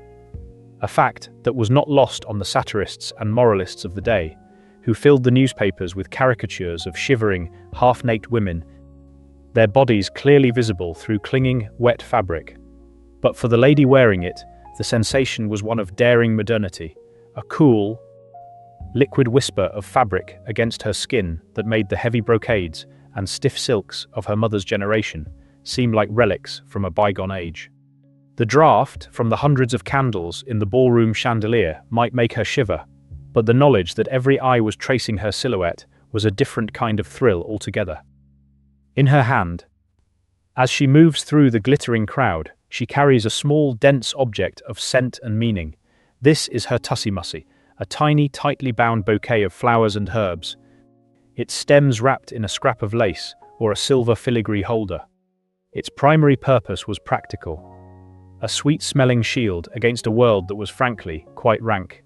A fact that was not lost on the satirists and moralists of the day, who filled the newspapers with caricatures of shivering, half-naked women, their bodies clearly visible through clinging, wet fabric. But for the lady wearing it, the sensation was one of daring modernity, a cool, liquid whisper of fabric against her skin that made the heavy brocades and stiff silks of her mother's generation seem like relics from a bygone age. The draft from the hundreds of candles in the ballroom chandelier might make her shiver, but the knowledge that every eye was tracing her silhouette was a different kind of thrill altogether. In her hand, as she moves through the glittering crowd, she carries a small, dense object of scent and meaning. This is her tussie-mussy, a tiny, tightly bound bouquet of flowers and herbs, its stems wrapped in a scrap of lace or a silver filigree holder. Its primary purpose was practical, a sweet-smelling shield against a world that was frankly quite rank.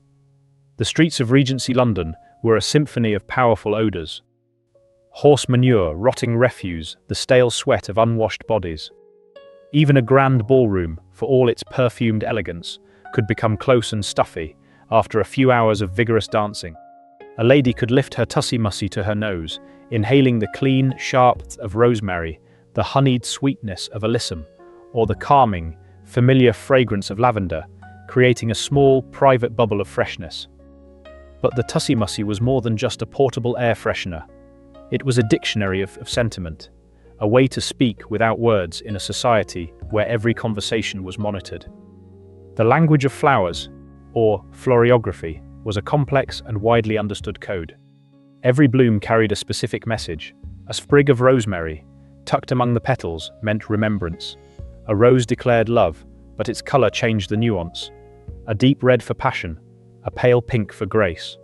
The streets of Regency London were a symphony of powerful odours. Horse manure, rotting refuse, the stale sweat of unwashed bodies. Even a grand ballroom, for all its perfumed elegance, could become close and stuffy after a few hours of vigorous dancing. A lady could lift her tussie-mussy to her nose, inhaling the clean, sharp of rosemary, the honeyed sweetness of alyssum, or the calming, familiar fragrance of lavender, creating a small, private bubble of freshness. But the tussie-mussy was more than just a portable air freshener. It was a dictionary of sentiment, a way to speak without words in a society where every conversation was monitored. The language of flowers, or floriography, was a complex and widely understood code. Every bloom carried a specific message. A sprig of rosemary, tucked among the petals, meant remembrance. A rose declared love, but its color changed the nuance. A deep red for passion, a pale pink for grace.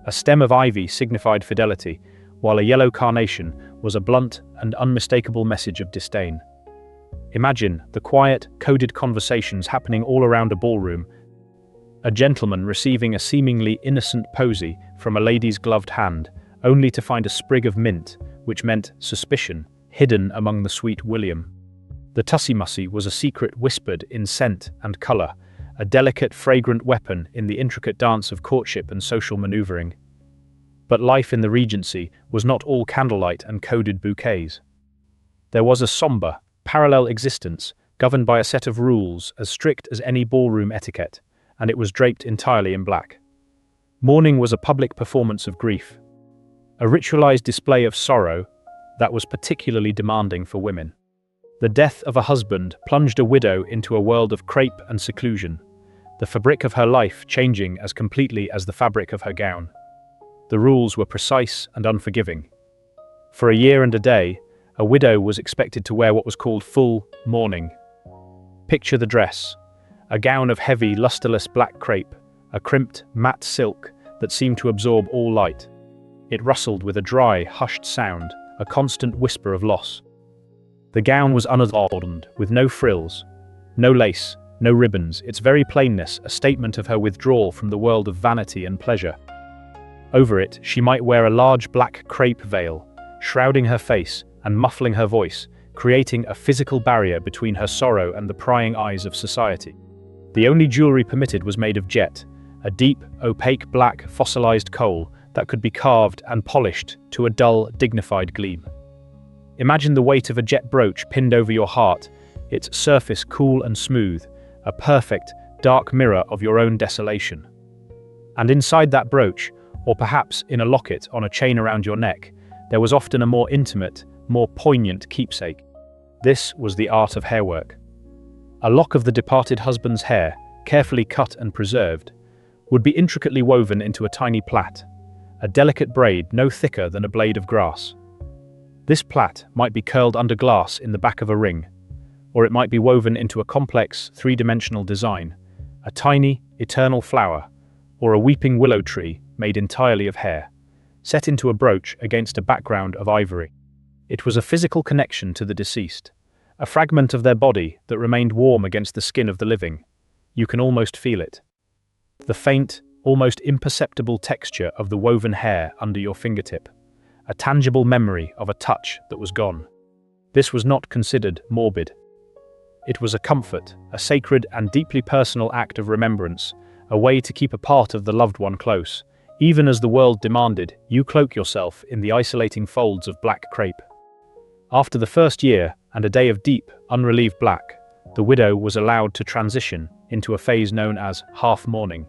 A stem of ivy signified fidelity, while a yellow carnation was a blunt and unmistakable message of disdain. Imagine the quiet, coded conversations happening all around a ballroom, a gentleman receiving a seemingly innocent posy from a lady's gloved hand, only to find a sprig of mint, which meant suspicion, hidden among the sweet William. The tussie-mussy was a secret whispered in scent and colour, a delicate, fragrant weapon in the intricate dance of courtship and social manoeuvring. But life in the Regency was not all candlelight and coded bouquets. There was a somber, parallel existence, governed by a set of rules as strict as any ballroom etiquette, and it was draped entirely in black. Mourning was a public performance of grief, a ritualized display of sorrow that was particularly demanding for women. The death of a husband plunged a widow into a world of crepe and seclusion, the fabric of her life changing as completely as the fabric of her gown. The rules were precise and unforgiving. For a year and a day, a widow was expected to wear what was called full mourning. Picture the dress: a gown of heavy, lusterless black crepe, a crimped, matte silk that seemed to absorb all light. It rustled with a dry, hushed sound, a constant whisper of loss. The gown was unadorned, with no frills, no lace, no ribbons, its very plainness a statement of her withdrawal from the world of vanity and pleasure. Over it, she might wear a large black crepe veil, shrouding her face and muffling her voice, creating a physical barrier between her sorrow and the prying eyes of society. The only jewelry permitted was made of jet, a deep, opaque black fossilized coal that could be carved and polished to a dull, dignified gleam. Imagine the weight of a jet brooch pinned over your heart, its surface cool and smooth, a perfect, dark mirror of your own desolation. And inside that brooch, or perhaps in a locket on a chain around your neck, there was often a more intimate, more poignant keepsake. This was the art of hairwork. A lock of the departed husband's hair, carefully cut and preserved, would be intricately woven into a tiny plait, a delicate braid no thicker than a blade of grass. This plait might be curled under glass in the back of a ring, or it might be woven into a complex, three-dimensional design, a tiny, eternal flower, or a weeping willow tree made entirely of hair, set into a brooch against a background of ivory. It was a physical connection to the deceased, a fragment of their body that remained warm against the skin of the living. You can almost feel it. The faint, almost imperceptible texture of the woven hair under your fingertip, a tangible memory of a touch that was gone. This was not considered morbid. It was a comfort, a sacred and deeply personal act of remembrance, a way to keep a part of the loved one close, even as the world demanded you cloak yourself in the isolating folds of black crepe. After the first year and a day of deep, unrelieved black, the widow was allowed to transition into a phase known as half-mourning.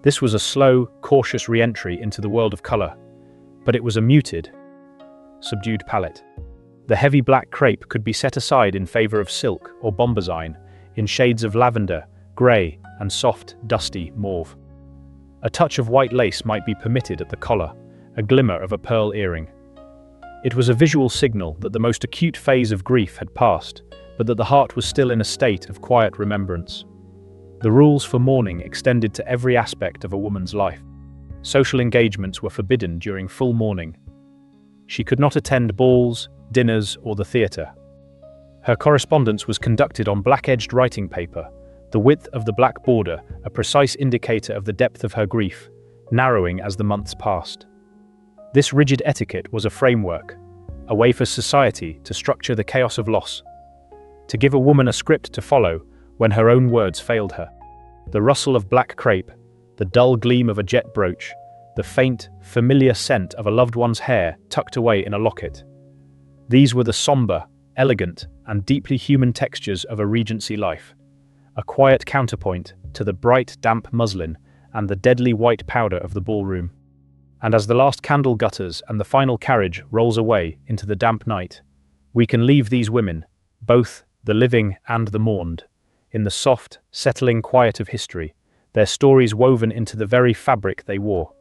This was a slow, cautious re-entry into the world of color, but it was a muted, subdued palette. The heavy black crepe could be set aside in favor of silk or bombazine in shades of lavender, grey, and soft, dusty mauve. A touch of white lace might be permitted at the collar, a glimmer of a pearl earring. It was a visual signal that the most acute phase of grief had passed, but that the heart was still in a state of quiet remembrance. The rules for mourning extended to every aspect of a woman's life. Social engagements were forbidden during full mourning. She could not attend balls, dinners, or the theatre. Her correspondence was conducted on black-edged writing paper, the width of the black border a precise indicator of the depth of her grief, narrowing as the months passed. This rigid etiquette was a framework, a way for society to structure the chaos of loss, to give a woman a script to follow when her own words failed her. The rustle of black crepe, the dull gleam of a jet brooch, the faint, familiar scent of a loved one's hair tucked away in a locket. These were the somber, elegant, and deeply human textures of a Regency life, a quiet counterpoint to the bright, damp muslin and the deadly white powder of the ballroom. And as the last candle gutters and the final carriage rolls away into the damp night, we can leave these women, both the living and the mourned, in the soft, settling quiet of history, their stories woven into the very fabric they wore.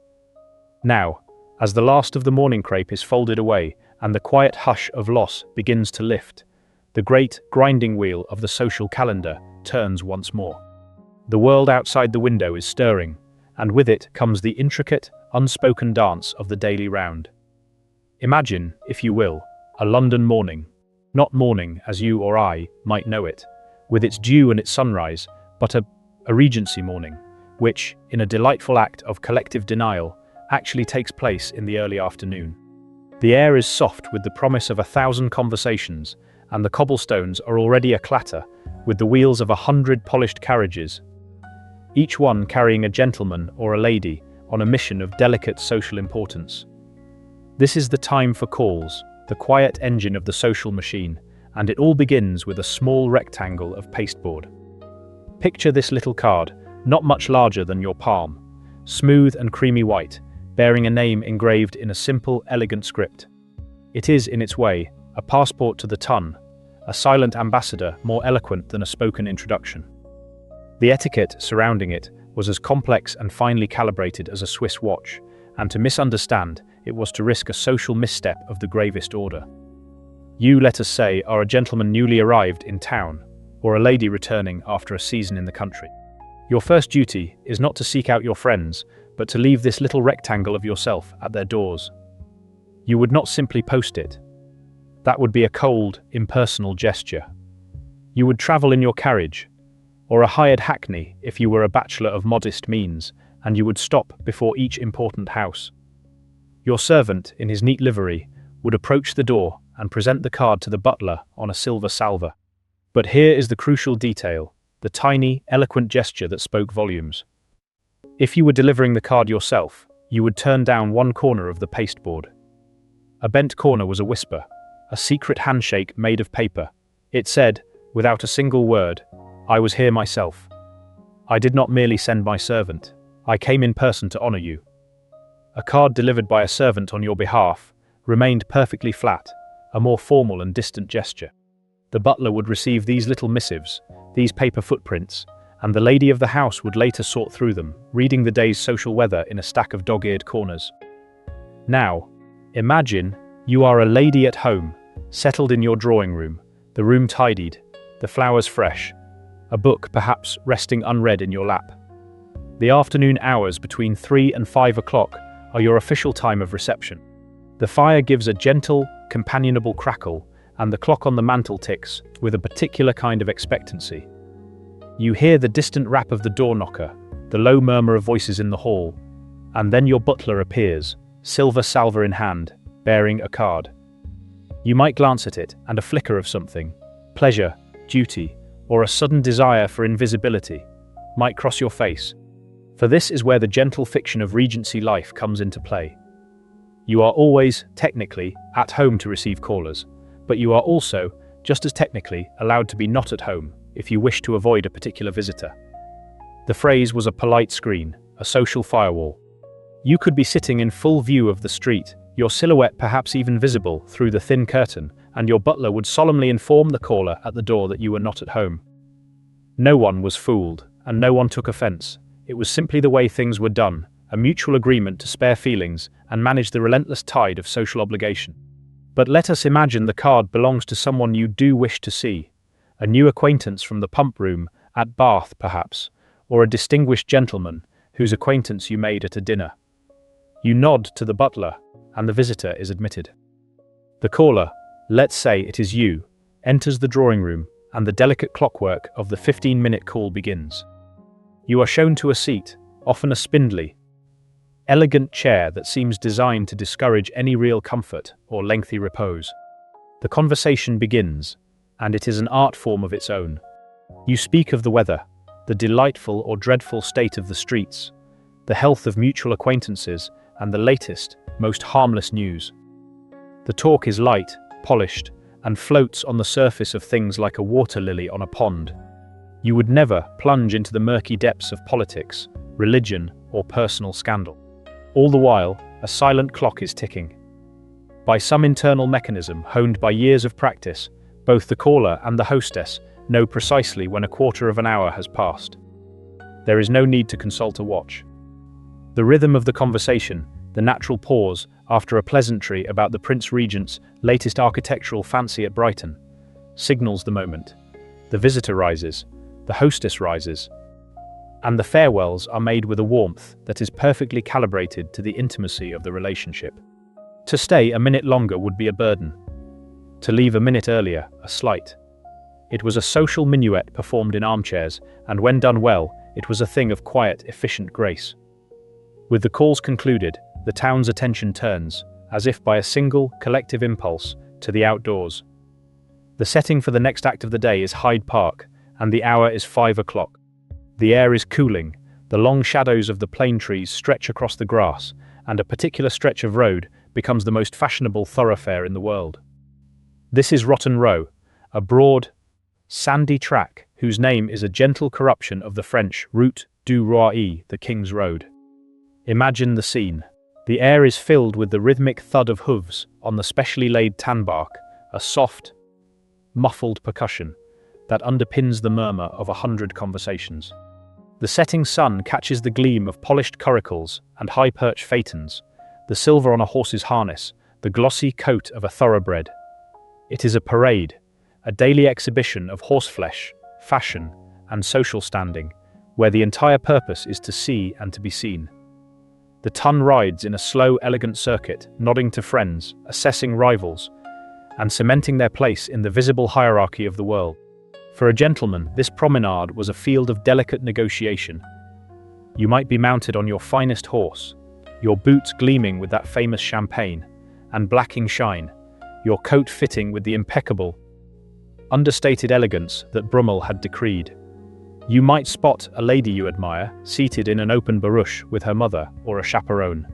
Now, as the last of the mourning crepe is folded away and the quiet hush of loss begins to lift, the great grinding wheel of the social calendar turns once more. The world outside the window is stirring, and with it comes the intricate, unspoken dance of the daily round. Imagine, if you will, a London morning, not morning as you or I might know it, with its dew and its sunrise, but a Regency morning, which, in a delightful act of collective denial, actually takes place in the early afternoon. The air is soft with the promise of 1,000 conversations, and the cobblestones are already a-clatter with the wheels of 100 polished carriages, each one carrying a gentleman or a lady, on a mission of delicate social importance. This is the time for calls, the quiet engine of the social machine, and it all begins with a small rectangle of pasteboard. Picture this little card, not much larger than your palm, smooth and creamy white, bearing a name engraved in a simple, elegant script. It is, in its way, a passport to the ton, a silent ambassador more eloquent than a spoken introduction. The etiquette surrounding it was as complex and finely calibrated as a Swiss watch, and to misunderstand, it was to risk a social misstep of the gravest order. You, let us say, are a gentleman newly arrived in town, or a lady returning after a season in the country. Your first duty is not to seek out your friends, but to leave this little rectangle of yourself at their doors. You would not simply post it. That would be a cold, impersonal gesture. You would travel in your carriage, or a hired hackney if you were a bachelor of modest means, and you would stop before each important house. Your servant, in his neat livery, would approach the door and present the card to the butler on a silver salver. But here is the crucial detail, the tiny, eloquent gesture that spoke volumes. If you were delivering the card yourself, you would turn down one corner of the pasteboard. A bent corner was a whisper, a secret handshake made of paper. It said, without a single word, "I was here myself. I did not merely send my servant. I came in person to honor you." A card delivered by a servant on your behalf remained perfectly flat, a more formal and distant gesture. The butler would receive these little missives, these paper footprints, and the lady of the house would later sort through them, reading the day's social weather in a stack of dog-eared corners. Now, imagine you are a lady at home, settled in your drawing room, the room tidied, the flowers fresh, a book perhaps resting unread in your lap. The afternoon hours between 3 and 5 o'clock are your official time of reception. The fire gives a gentle, companionable crackle, and the clock on the mantel ticks with a particular kind of expectancy. You hear the distant rap of the door knocker, the low murmur of voices in the hall, and then your butler appears, silver salver in hand, bearing a card. You might glance at it, and a flicker of something, pleasure, duty, or a sudden desire for invisibility, might cross your face. For this is where the gentle fiction of Regency life comes into play. You are always, technically, at home to receive callers, but you are also, just as technically, allowed to be not at home if you wish to avoid a particular visitor. The phrase was a polite screen, a social firewall. You could be sitting in full view of the street, your silhouette perhaps even visible through the thin curtain, and your butler would solemnly inform the caller at the door that you were not at home. No one was fooled, and no one took offense. It was simply the way things were done, a mutual agreement to spare feelings and manage the relentless tide of social obligation. But let us imagine the card belongs to someone you do wish to see, a new acquaintance from the pump room, at Bath perhaps, or a distinguished gentleman whose acquaintance you made at a dinner. You nod to the butler, and the visitor is admitted. The caller, let's say it is you, enters the drawing room, and the delicate clockwork of the 15-minute call begins. You are shown to a seat, often a spindly, elegant chair that seems designed to discourage any real comfort or lengthy repose. The conversation begins, and it is an art form of its own. You speak of the weather, the delightful or dreadful state of the streets, the health of mutual acquaintances, and the latest, most harmless news. The talk is light, polished, and floats on the surface of things like a water lily on a pond. You would never plunge into the murky depths of politics, religion, or personal scandal. All the while, a silent clock is ticking. By some internal mechanism honed by years of practice, both the caller and the hostess know precisely when a quarter of an hour has passed. There is no need to consult a watch. The rhythm of the conversation, the natural pause after a pleasantry about the Prince Regent's latest architectural fancy at Brighton, signals the moment. The visitor rises, the hostess rises, and the farewells are made with a warmth that is perfectly calibrated to the intimacy of the relationship. To stay a minute longer would be a burden. To leave a minute earlier, a slight. It was a social minuet performed in armchairs, and when done well, it was a thing of quiet, efficient grace. With the calls concluded, the town's attention turns, as if by a single, collective impulse, to the outdoors. The setting for the next act of the day is Hyde Park, and the hour is 5 o'clock. The air is cooling, The long shadows of the plane trees stretch across the grass, and a particular stretch of road becomes the most fashionable thoroughfare in the world. This is Rotten Row, a broad, sandy track whose name is a gentle corruption of the French Route du Roi, the King's Road. Imagine the scene. The air is filled with the rhythmic thud of hooves on the specially laid tanbark, a soft, muffled percussion that underpins the murmur of 100 conversations. The setting sun catches the gleam of polished coracles and high-perch phaetons, the silver on a horse's harness, the glossy coat of a thoroughbred. It is a parade, a daily exhibition of horseflesh, fashion, and social standing, where the entire purpose is to see and to be seen. The ton rides in a slow, elegant circuit, nodding to friends, assessing rivals, and cementing their place in the visible hierarchy of the world. For a gentleman, this promenade was a field of delicate negotiation. You might be mounted on your finest horse, your boots gleaming with that famous champagne and blacking shine, your coat fitting with the impeccable, understated elegance that Brummel had decreed. You might spot a lady you admire, seated in an open barouche with her mother or a chaperone,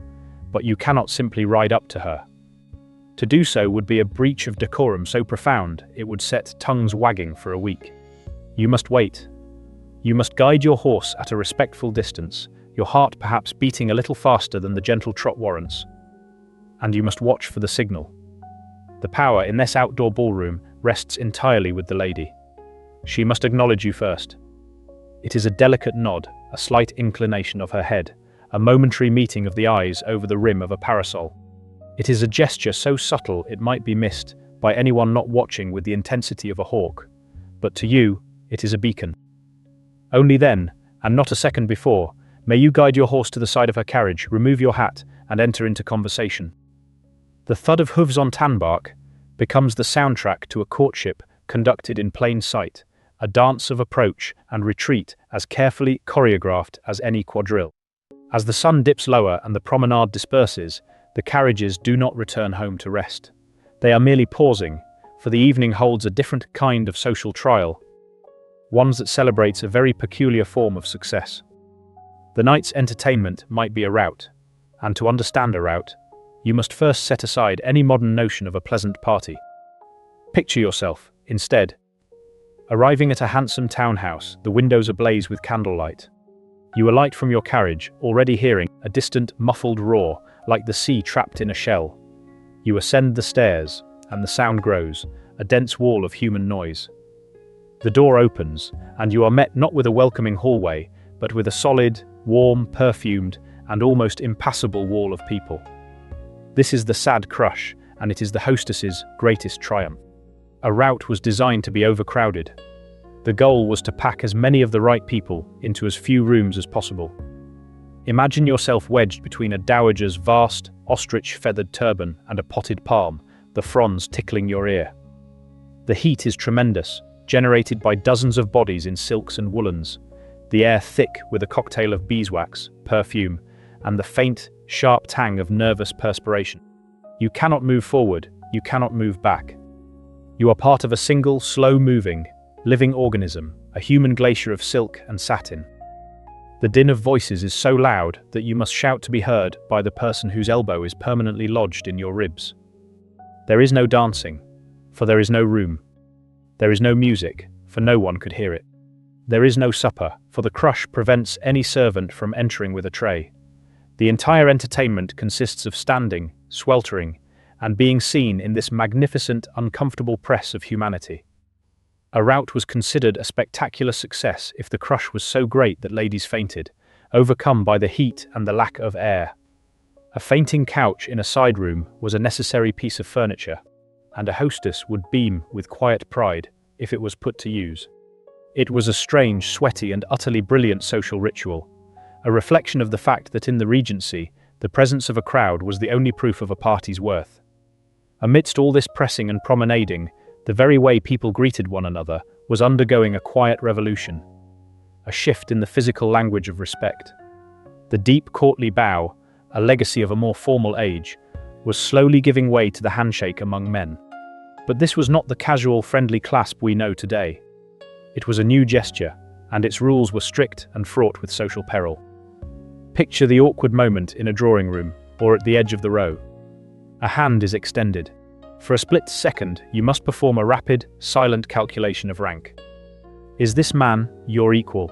but you cannot simply ride up to her. To do so would be a breach of decorum so profound it would set tongues wagging for a week. You must wait. You must guide your horse at a respectful distance, your heart perhaps beating a little faster than the gentle trot warrants. And you must watch for the signal. The power in this outdoor ballroom rests entirely with the lady. She must acknowledge you first. It is a delicate nod, a slight inclination of her head, a momentary meeting of the eyes over the rim of a parasol. It is a gesture so subtle it might be missed by anyone not watching with the intensity of a hawk, but to you, it is a beacon. Only then, and not a second before, may you guide your horse to the side of her carriage, remove your hat, and enter into conversation. The thud of hooves on tanbark becomes the soundtrack to a courtship conducted in plain sight, a dance of approach and retreat as carefully choreographed as any quadrille. As the sun dips lower and the promenade disperses, the carriages do not return home to rest. They are merely pausing, for the evening holds a different kind of social trial, one that celebrates a very peculiar form of success. The night's entertainment might be a rout, and to understand a rout, you must first set aside any modern notion of a pleasant party. Picture yourself, instead, arriving at a handsome townhouse, the windows ablaze with candlelight. You alight from your carriage, already hearing a distant, muffled roar, like the sea trapped in a shell. You ascend the stairs, and the sound grows, a dense wall of human noise. The door opens, and you are met not with a welcoming hallway, but with a solid, warm, perfumed, and almost impassable wall of people. This is the sad crush, and it is the hostess's greatest triumph. A rout was designed to be overcrowded. The goal was to pack as many of the right people into as few rooms as possible. Imagine yourself wedged between a dowager's vast, ostrich-feathered turban and a potted palm, the fronds tickling your ear. The heat is tremendous, generated by dozens of bodies in silks and woolens, the air thick with a cocktail of beeswax, perfume, and the faint, sharp tang of nervous perspiration. You cannot move forward, you cannot move back. You are part of a single, slow-moving, living organism, a human glacier of silk and satin. The din of voices is so loud that you must shout to be heard by the person whose elbow is permanently lodged in your ribs. There is no dancing, for there is no room. There is no music, for no one could hear it. There is no supper, for the crush prevents any servant from entering with a tray. The entire entertainment consists of standing, sweltering, and being seen in this magnificent, uncomfortable press of humanity. A rout was considered a spectacular success if the crush was so great that ladies fainted, overcome by the heat and the lack of air. A fainting couch in a side room was a necessary piece of furniture, and a hostess would beam with quiet pride if it was put to use. It was a strange, sweaty, and utterly brilliant social ritual, a reflection of the fact that in the Regency, the presence of a crowd was the only proof of a party's worth. Amidst all this pressing and promenading, the very way people greeted one another was undergoing a quiet revolution, a shift in the physical language of respect. The deep courtly bow, a legacy of a more formal age, was slowly giving way to the handshake among men. But this was not the casual, friendly clasp we know today. It was a new gesture, and its rules were strict and fraught with social peril. Picture the awkward moment in a drawing room or at the edge of the row. A hand is extended. For a split second, you must perform a rapid, silent calculation of rank. Is this man your equal?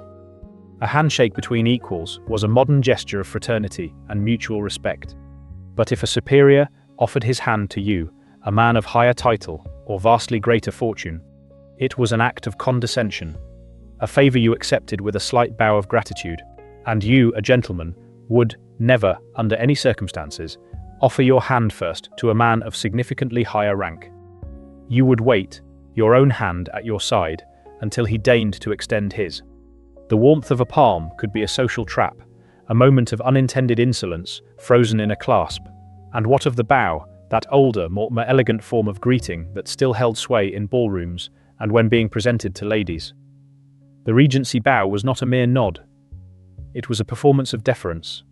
A handshake between equals was a modern gesture of fraternity and mutual respect. But if a superior offered his hand to you, a man of higher title or vastly greater fortune, it was an act of condescension, a favor you accepted with a slight bow of gratitude, and you, a gentleman, would never, under any circumstances, offer your hand first to a man of significantly higher rank. You would wait, your own hand at your side, until he deigned to extend his. The warmth of a palm could be a social trap, a moment of unintended insolence frozen in a clasp. And what of the bow, that older, more elegant form of greeting that still held sway in ballrooms and when being presented to ladies? The Regency bow was not a mere nod. It was a performance of deference.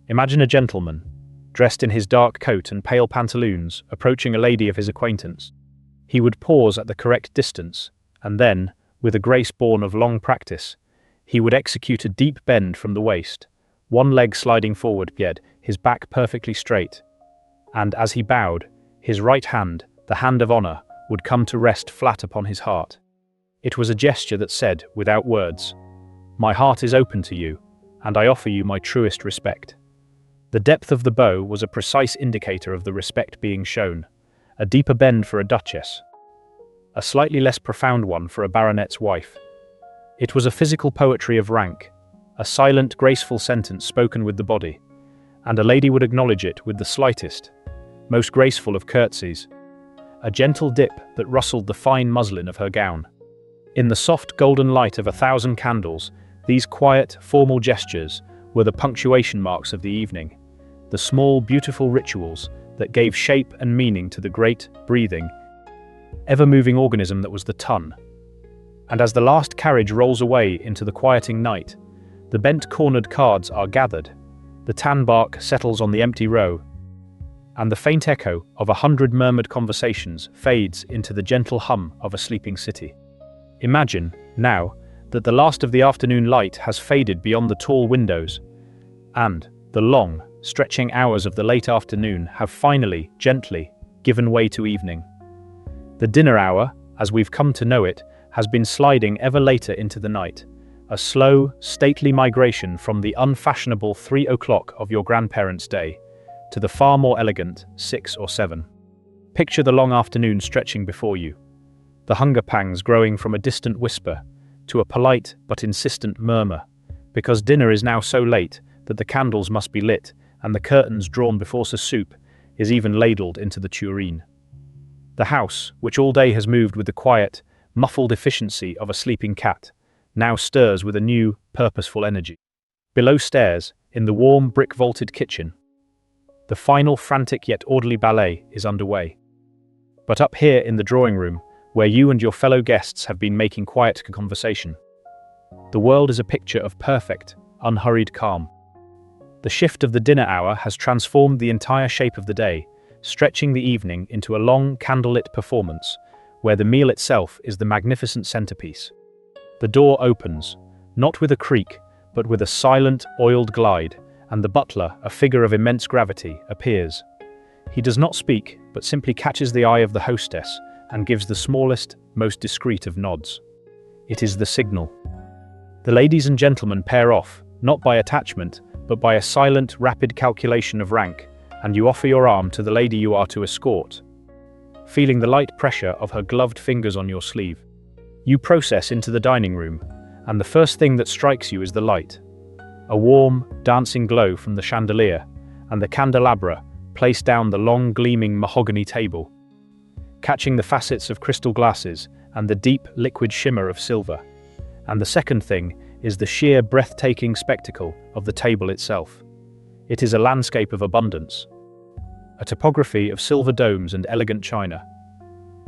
Imagine a gentleman, dressed in his dark coat and pale pantaloons, approaching a lady of his acquaintance. He would pause at the correct distance, and then, with a grace born of long practice, he would execute a deep bend from the waist, one leg sliding forward, yet his back perfectly straight. And as he bowed, his right hand, the hand of honor, would come to rest flat upon his heart. It was a gesture that said, without words, "My heart is open to you, and I offer you my truest respect." The depth of the bow was a precise indicator of the respect being shown, a deeper bend for a duchess, a slightly less profound one for a baronet's wife. It was a physical poetry of rank, a silent, graceful sentence spoken with the body, and a lady would acknowledge it with the slightest, most graceful of curtsies, a gentle dip that rustled the fine muslin of her gown. In the soft golden light of 1,000 candles, these quiet, formal gestures were the punctuation marks of the evening, the small, beautiful rituals that gave shape and meaning to the great, breathing, ever-moving organism that was the ton. And as the last carriage rolls away into the quieting night, the bent-cornered cards are gathered, the tanbark settles on the empty row, and the faint echo of 100 murmured conversations fades into the gentle hum of a sleeping city. Imagine, now, that the last of the afternoon light has faded beyond the tall windows, and the long, stretching hours of the late afternoon have finally, gently, given way to evening. The dinner hour, as we've come to know it, has been sliding ever later into the night, a slow, stately migration from the unfashionable 3 o'clock of your grandparents' day to the far more elegant 6 or 7. Picture the long afternoon stretching before you, the hunger pangs growing from a distant whisper to a polite but insistent murmur, because dinner is now so late that the candles must be lit and the curtains drawn before the soup is even ladled into the tureen. The house, which all day has moved with the quiet, muffled efficiency of a sleeping cat, now stirs with a new, purposeful energy. Below stairs, in the warm, brick-vaulted kitchen, the final frantic yet orderly ballet is underway. But up here in the drawing room, where you and your fellow guests have been making quiet conversation, the world is a picture of perfect, unhurried calm. The shift of the dinner hour has transformed the entire shape of the day, stretching the evening into a long, candlelit performance, where the meal itself is the magnificent centerpiece. The door opens, not with a creak, but with a silent, oiled glide, and the butler, a figure of immense gravity, appears. He does not speak, but simply catches the eye of the hostess and gives the smallest, most discreet of nods. It is the signal. The ladies and gentlemen pair off, not by attachment, but by a silent, rapid calculation of rank, and you offer your arm to the lady you are to escort, feeling the light pressure of her gloved fingers on your sleeve. You process into the dining room, and the first thing that strikes you is the light. A warm, dancing glow from the chandelier, and the candelabra placed down the long, gleaming mahogany table, catching the facets of crystal glasses and the deep, liquid shimmer of silver. And the second thing is the sheer, breathtaking spectacle of the table itself. It is a landscape of abundance, a topography of silver domes and elegant china,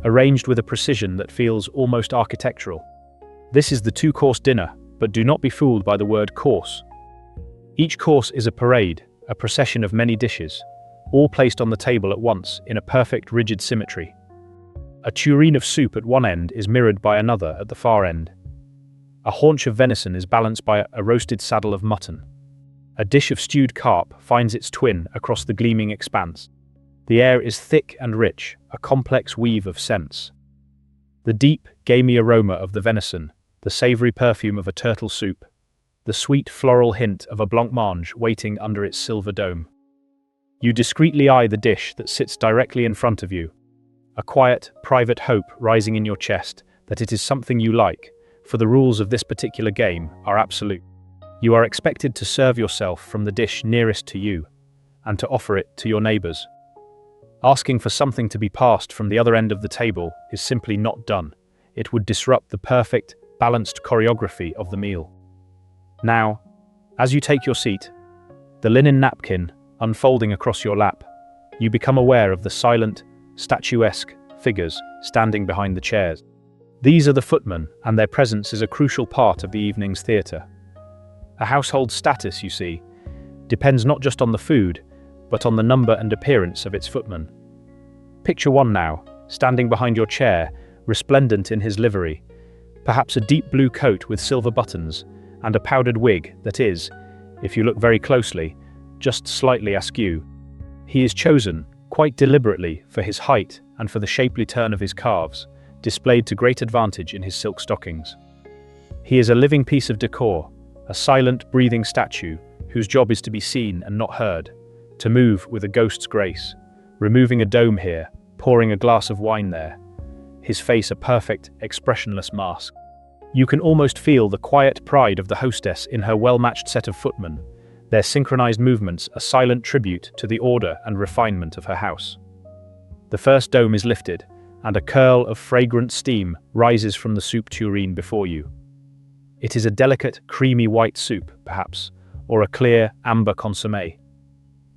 arranged with a precision that feels almost architectural. This is the two-course dinner, but do not be fooled by the word course. Each course is a parade, a procession of many dishes, all placed on the table at once in a perfect, rigid symmetry. A tureen of soup at one end is mirrored by another at the far end. A haunch of venison is balanced by a roasted saddle of mutton. A dish of stewed carp finds its twin across the gleaming expanse. The air is thick and rich, a complex weave of scents. The deep, gamey aroma of the venison, the savoury perfume of a turtle soup, the sweet floral hint of a blancmange waiting under its silver dome. You discreetly eye the dish that sits directly in front of you, a quiet, private hope rising in your chest that it is something you like, for the rules of this particular game are absolute. You are expected to serve yourself from the dish nearest to you, and to offer it to your neighbours. Asking for something to be passed from the other end of the table is simply not done. It would disrupt the perfect, balanced choreography of the meal. Now, as you take your seat, the linen napkin unfolding across your lap, you become aware of the silent, statuesque figures standing behind the chairs. These are the footmen, and their presence is a crucial part of the evening's theatre. A household status, you see, depends not just on the food, but on the number and appearance of its footman. Picture one now, standing behind your chair, resplendent in his livery, perhaps a deep blue coat with silver buttons, and a powdered wig that is, if you look very closely, just slightly askew. He is chosen, quite deliberately, for his height and for the shapely turn of his calves, displayed to great advantage in his silk stockings. He is a living piece of decor, a silent, breathing statue whose job is to be seen and not heard, to move with a ghost's grace, removing a dome here, pouring a glass of wine there, his face a perfect, expressionless mask. You can almost feel the quiet pride of the hostess in her well-matched set of footmen, their synchronized movements a silent tribute to the order and refinement of her house. The first dome is lifted, and a curl of fragrant steam rises from the soup tureen before you. It is a delicate, creamy white soup, perhaps, or a clear, amber consommé.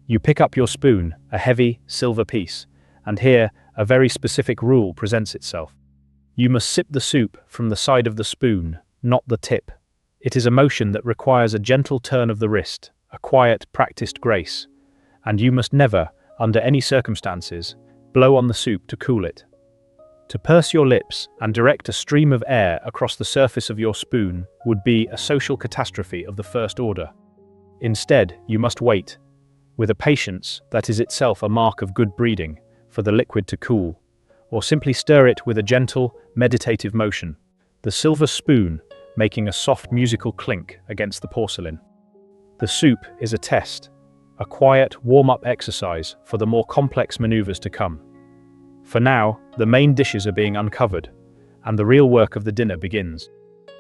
You pick up your spoon, a heavy, silver piece, and here a very specific rule presents itself. You must sip the soup from the side of the spoon, not the tip. It is a motion that requires a gentle turn of the wrist, a quiet, practiced grace, and you must never, under any circumstances, blow on the soup to cool it. To purse your lips and direct a stream of air across the surface of your spoon would be a social catastrophe of the first order. Instead, you must wait, with a patience that is itself a mark of good breeding, for the liquid to cool, or simply stir it with a gentle, meditative motion, the silver spoon making a soft musical clink against the porcelain. The soup is a test, a quiet, warm-up exercise for the more complex maneuvers to come. For now, the main dishes are being uncovered, and the real work of the dinner begins.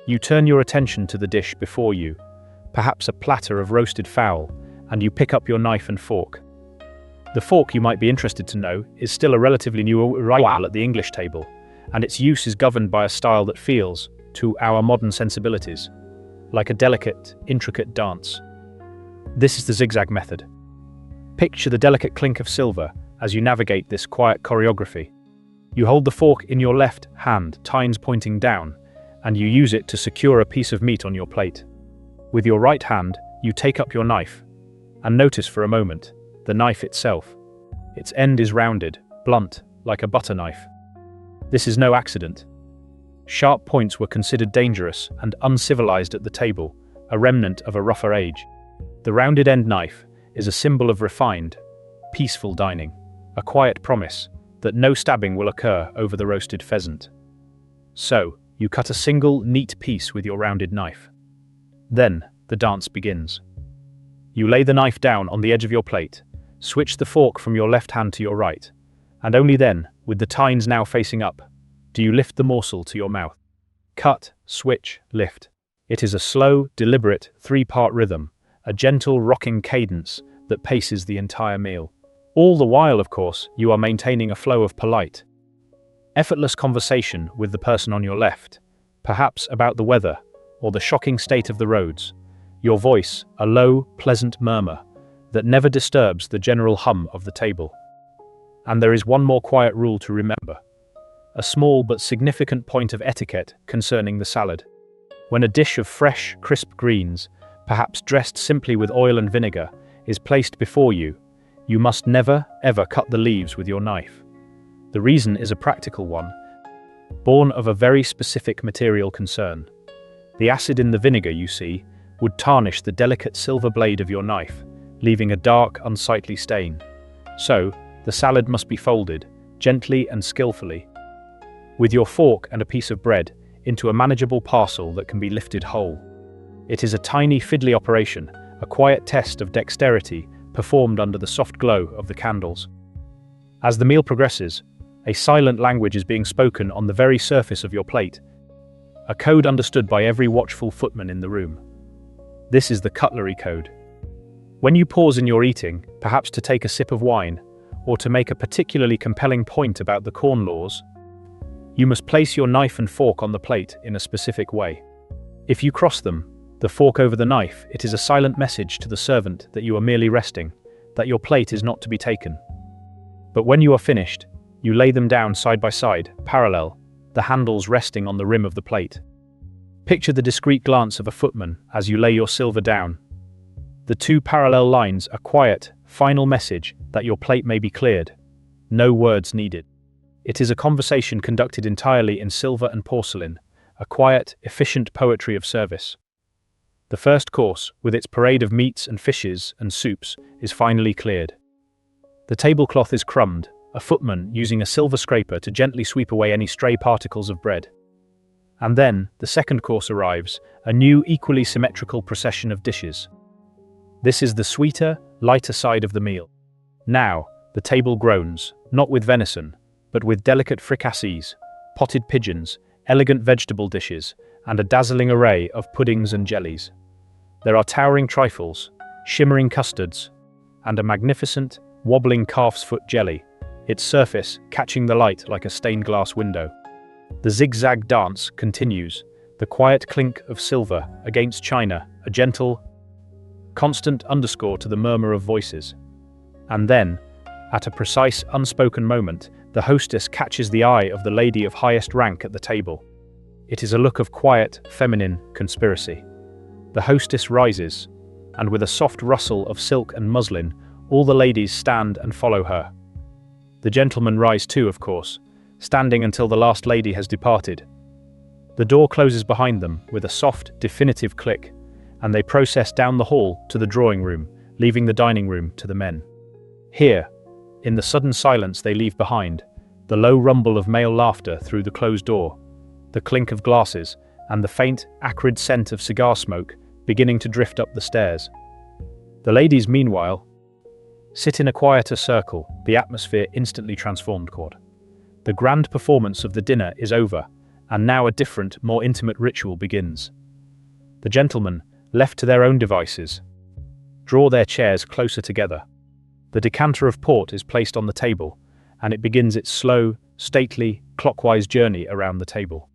You turn your attention to the dish before you, perhaps a platter of roasted fowl, and you pick up your knife and fork. The fork, you might be interested to know, is still a relatively new arrival at the English table, and its use is governed by a style that feels, to our modern sensibilities, like a delicate, intricate dance. This is the zigzag method. Picture the delicate clink of silver as you navigate this quiet choreography. You hold the fork in your left hand, tines pointing down, and you use it to secure a piece of meat on your plate. With your right hand, you take up your knife, and notice for a moment, the knife itself. Its end is rounded, blunt, like a butter knife. This is no accident. Sharp points were considered dangerous and uncivilized at the table, a remnant of a rougher age. The rounded end knife is a symbol of refined, peaceful dining, a quiet promise that no stabbing will occur over the roasted pheasant. So, you cut a single, neat piece with your rounded knife. Then, the dance begins. You lay the knife down on the edge of your plate, switch the fork from your left hand to your right, and only then, with the tines now facing up, do you lift the morsel to your mouth. Cut, switch, lift. It is a slow, deliberate, three-part rhythm, a gentle, rocking cadence that paces the entire meal. All the while, of course, you are maintaining a flow of polite, effortless conversation with the person on your left, perhaps about the weather or the shocking state of the roads, your voice a low, pleasant murmur that never disturbs the general hum of the table. And there is one more quiet rule to remember, a small but significant point of etiquette concerning the salad. When a dish of fresh, crisp greens, perhaps dressed simply with oil and vinegar, is placed before you, you must never, ever cut the leaves with your knife. The reason is a practical one, born of a very specific material concern. The acid in the vinegar, you see, would tarnish the delicate silver blade of your knife, leaving a dark, unsightly stain. So, the salad must be folded, gently and skillfully, with your fork and a piece of bread, into a manageable parcel that can be lifted whole. It is a tiny, fiddly operation, a quiet test of dexterity performed under the soft glow of the candles. As the meal progresses, a silent language is being spoken on the very surface of your plate, a code understood by every watchful footman in the room. This is the cutlery code. When you pause in your eating, perhaps to take a sip of wine, or to make a particularly compelling point about the corn laws, you must place your knife and fork on the plate in a specific way. If you cross them, the fork over the knife, it is a silent message to the servant that you are merely resting, that your plate is not to be taken. But when you are finished, you lay them down side by side, parallel, the handles resting on the rim of the plate. Picture the discreet glance of a footman as you lay your silver down. The two parallel lines, a quiet, final message that your plate may be cleared. No words needed. It is a conversation conducted entirely in silver and porcelain, a quiet, efficient poetry of service. The first course, with its parade of meats and fishes and soups, is finally cleared. The tablecloth is crumbed, a footman using a silver scraper to gently sweep away any stray particles of bread. And then, the second course arrives, a new, equally symmetrical procession of dishes. This is the sweeter, lighter side of the meal. Now, the table groans, not with venison, but with delicate fricassees, potted pigeons, elegant vegetable dishes, and a dazzling array of puddings and jellies. There are towering trifles, shimmering custards, and a magnificent, wobbling calf's foot jelly, its surface catching the light like a stained glass window. The zigzag dance continues, the quiet clink of silver against china, a gentle, constant underscore to the murmur of voices. And then, at a precise, unspoken moment, the hostess catches the eye of the lady of highest rank at the table. It is a look of quiet, feminine conspiracy. The hostess rises, and with a soft rustle of silk and muslin, all the ladies stand and follow her. The gentlemen rise too, of course, standing until the last lady has departed. The door closes behind them with a soft, definitive click, and they process down the hall to the drawing room, leaving the dining room to the men. Here, in the sudden silence they leave behind, the low rumble of male laughter through the closed door, the clink of glasses, and the faint, acrid scent of cigar smoke beginning to drift up the stairs. The ladies, meanwhile, sit in a quieter circle, the atmosphere instantly transformed. The grand performance of the dinner is over, and now a different, more intimate ritual begins. The gentlemen, left to their own devices, draw their chairs closer together. The decanter of port is placed on the table, and it begins its slow, stately, clockwise journey around the table.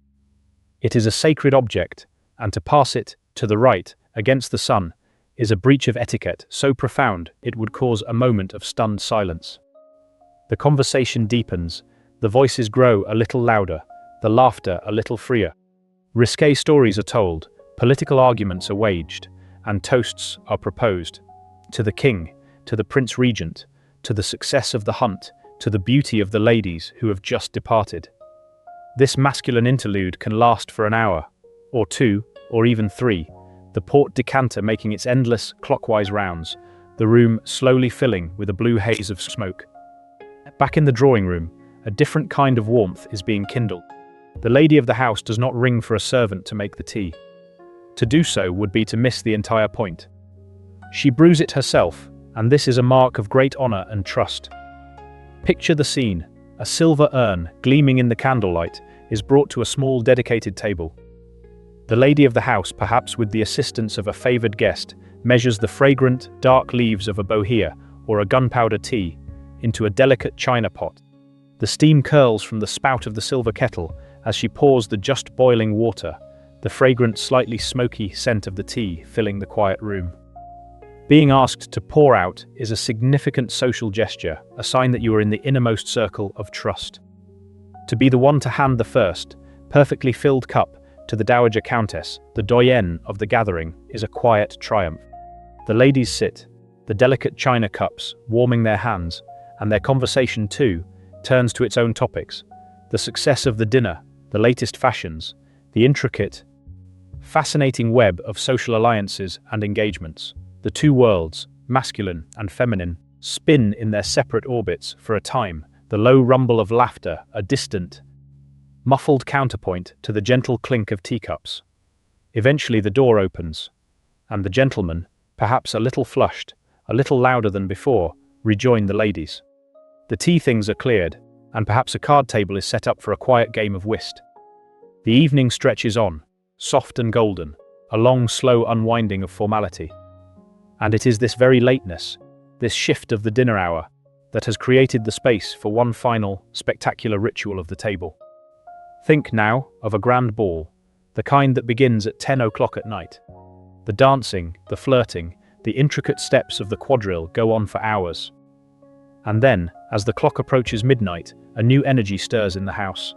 It is a sacred object, and to pass it, to the right, against the sun, is a breach of etiquette so profound it would cause a moment of stunned silence. The conversation deepens, the voices grow a little louder, the laughter a little freer. Risque stories are told, political arguments are waged, and toasts are proposed. To the king, to the Prince Regent, to the success of the hunt, to the beauty of the ladies who have just departed. This masculine interlude can last for an hour, or two, or even three, the port decanter making its endless, clockwise rounds, the room slowly filling with a blue haze of smoke. Back in the drawing room, a different kind of warmth is being kindled. The lady of the house does not ring for a servant to make the tea. To do so would be to miss the entire point. She brews it herself, and this is a mark of great honor and trust. Picture the scene. A silver urn, gleaming in the candlelight, is brought to a small dedicated table. The lady of the house, perhaps with the assistance of a favored guest, measures the fragrant, dark leaves of a bohea, or a gunpowder tea, into a delicate china pot. The steam curls from the spout of the silver kettle as she pours the just boiling water, the fragrant, slightly smoky scent of the tea filling the quiet room. Being asked to pour out is a significant social gesture, a sign that you are in the innermost circle of trust. To be the one to hand the first, perfectly filled cup to the Dowager Countess, the doyenne of the gathering, is a quiet triumph. The ladies sit, the delicate china cups warming their hands, and their conversation too turns to its own topics: the success of the dinner, the latest fashions, the intricate fascinating web of social alliances and engagements. The two worlds, masculine and feminine, spin in their separate orbits for a time, the low rumble of laughter a distant, muffled counterpoint to the gentle clink of teacups. Eventually the door opens, and the gentlemen, perhaps a little flushed, a little louder than before, rejoin the ladies. The tea things are cleared, and perhaps a card table is set up for a quiet game of whist. The evening stretches on, soft and golden, a long, slow unwinding of formality. And it is this very lateness, this shift of the dinner hour, that has created the space for one final, spectacular ritual of the table. Think now of a grand ball, the kind that begins at 10 o'clock at night. The dancing, the flirting, the intricate steps of the quadrille go on for hours. And then, as the clock approaches midnight, a new energy stirs in the house.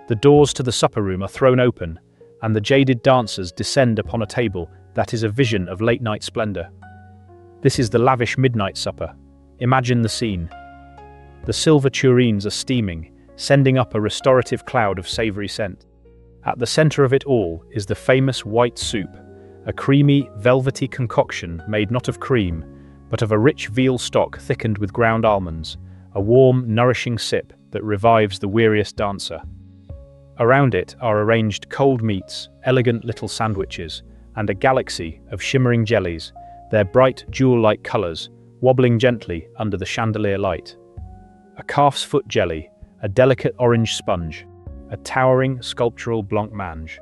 The doors to the supper room are thrown open, and the jaded dancers descend upon a table that is a vision of late-night splendor. This is the lavish midnight supper. Imagine the scene. The silver tureens are steaming, sending up a restorative cloud of savory scent. At the center of it all is the famous white soup, a creamy, velvety concoction made not of cream, but of a rich veal stock thickened with ground almonds, a warm, nourishing sip that revives the weariest dancer. Around it are arranged cold meats, elegant little sandwiches, and a galaxy of shimmering jellies, their bright, jewel-like colors wobbling gently under the chandelier light. A calf's foot jelly, a delicate orange sponge, a towering, sculptural blancmange.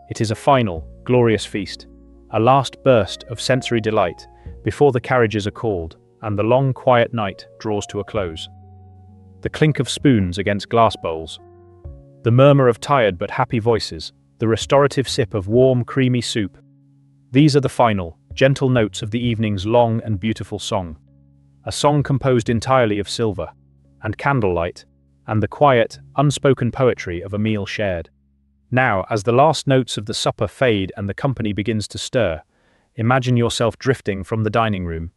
It is a final, glorious feast, a last burst of sensory delight before the carriages are called and the long, quiet night draws to a close. The clink of spoons against glass bowls, the murmur of tired but happy voices, the restorative sip of warm, creamy soup. These are the final, gentle notes of the evening's long and beautiful song. A song composed entirely of silver and candlelight, and the quiet, unspoken poetry of a meal shared. Now, as the last notes of the supper fade and the company begins to stir, imagine yourself drifting from the dining room,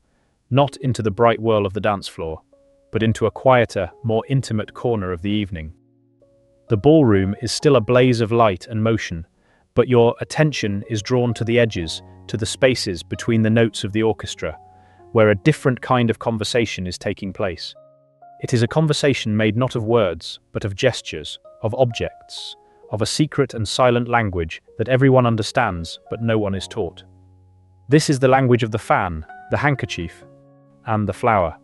not into the bright whirl of the dance floor, but into a quieter, more intimate corner of the evening. The ballroom is still a blaze of light and motion, but your attention is drawn to the edges, to the spaces between the notes of the orchestra, where a different kind of conversation is taking place. It is a conversation made not of words, but of gestures, of objects, of a secret and silent language that everyone understands, but no one is taught. This is the language of the fan, the handkerchief, and the flower.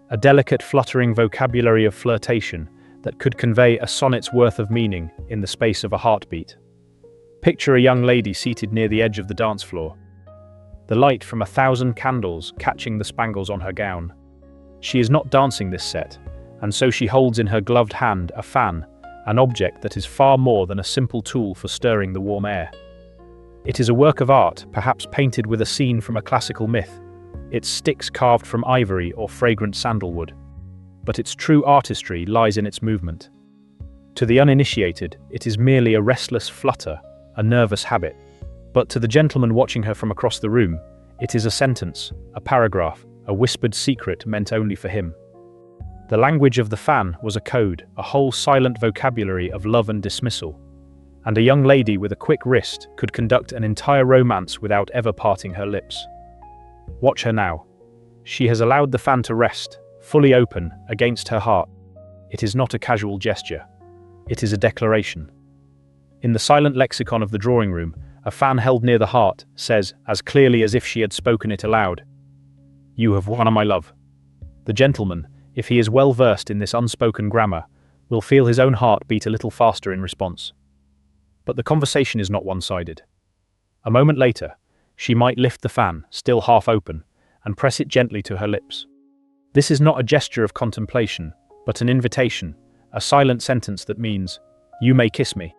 A delicate, fluttering vocabulary of flirtation that could convey a sonnet's worth of meaning in the space of a heartbeat. Picture a young lady seated near the edge of the dance floor, the light from 1,000 candles catching the spangles on her gown. She is not dancing this set, and so she holds in her gloved hand a fan, an object that is far more than a simple tool for stirring the warm air. It is a work of art, perhaps painted with a scene from a classical myth, its sticks carved from ivory or fragrant sandalwood. But its true artistry lies in its movement. To the uninitiated, it is merely a restless flutter, a nervous habit. But to the gentleman watching her from across the room, it is a sentence, a paragraph, a whispered secret meant only for him. The language of the fan was a code, a whole silent vocabulary of love and dismissal. And a young lady with a quick wrist could conduct an entire romance without ever parting her lips. Watch her now. She has allowed the fan to rest, fully open, against her heart. It is not a casual gesture. It is a declaration. In the silent lexicon of the drawing room, a fan held near the heart says, as clearly as if she had spoken it aloud, "You have won my love." The gentleman, if he is well versed in this unspoken grammar, will feel his own heart beat a little faster in response. But the conversation is not one-sided. A moment later, she might lift the fan, still half open, and press it gently to her lips. This is not a gesture of contemplation, but an invitation, a silent sentence that means, "You may kiss me."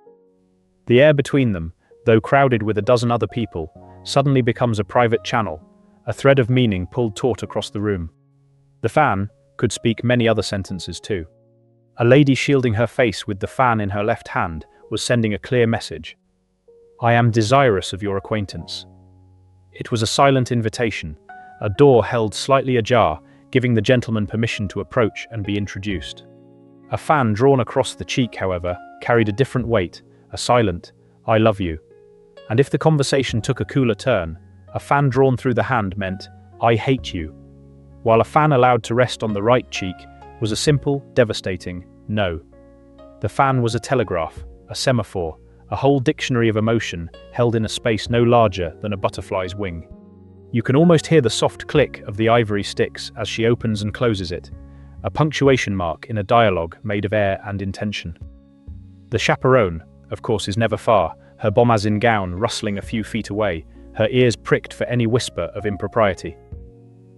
The air between them, though crowded with a dozen other people, suddenly becomes a private channel, a thread of meaning pulled taut across the room. The fan could speak many other sentences too. A lady shielding her face with the fan in her left hand was sending a clear message. "I am desirous of your acquaintance." It was a silent invitation, a door held slightly ajar, giving the gentleman permission to approach and be introduced. A fan drawn across the cheek, however, carried a different weight, a silent, "I love you." And if the conversation took a cooler turn, a fan drawn through the hand meant, "I hate you," while a fan allowed to rest on the right cheek was a simple, devastating no. The fan was a telegraph, a semaphore, a whole dictionary of emotion held in a space no larger than a butterfly's wing. You can almost hear the soft click of the ivory sticks as she opens and closes it, a punctuation mark in a dialogue made of air and intention. The chaperone, of course, is never far, her bombazine gown rustling a few feet away, her ears pricked for any whisper of impropriety.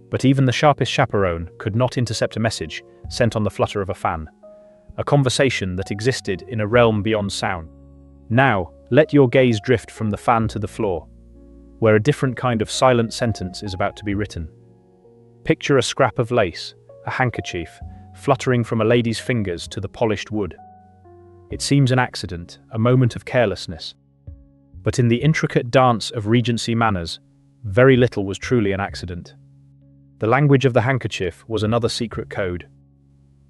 But even the sharpest chaperone could not intercept a message sent on the flutter of a fan, a conversation that existed in a realm beyond sound. Now, let your gaze drift from the fan to the floor, where a different kind of silent sentence is about to be written. Picture a scrap of lace, a handkerchief, fluttering from a lady's fingers to the polished wood. It seems an accident, a moment of carelessness. But in the intricate dance of Regency manners, very little was truly an accident. The language of the handkerchief was another secret code,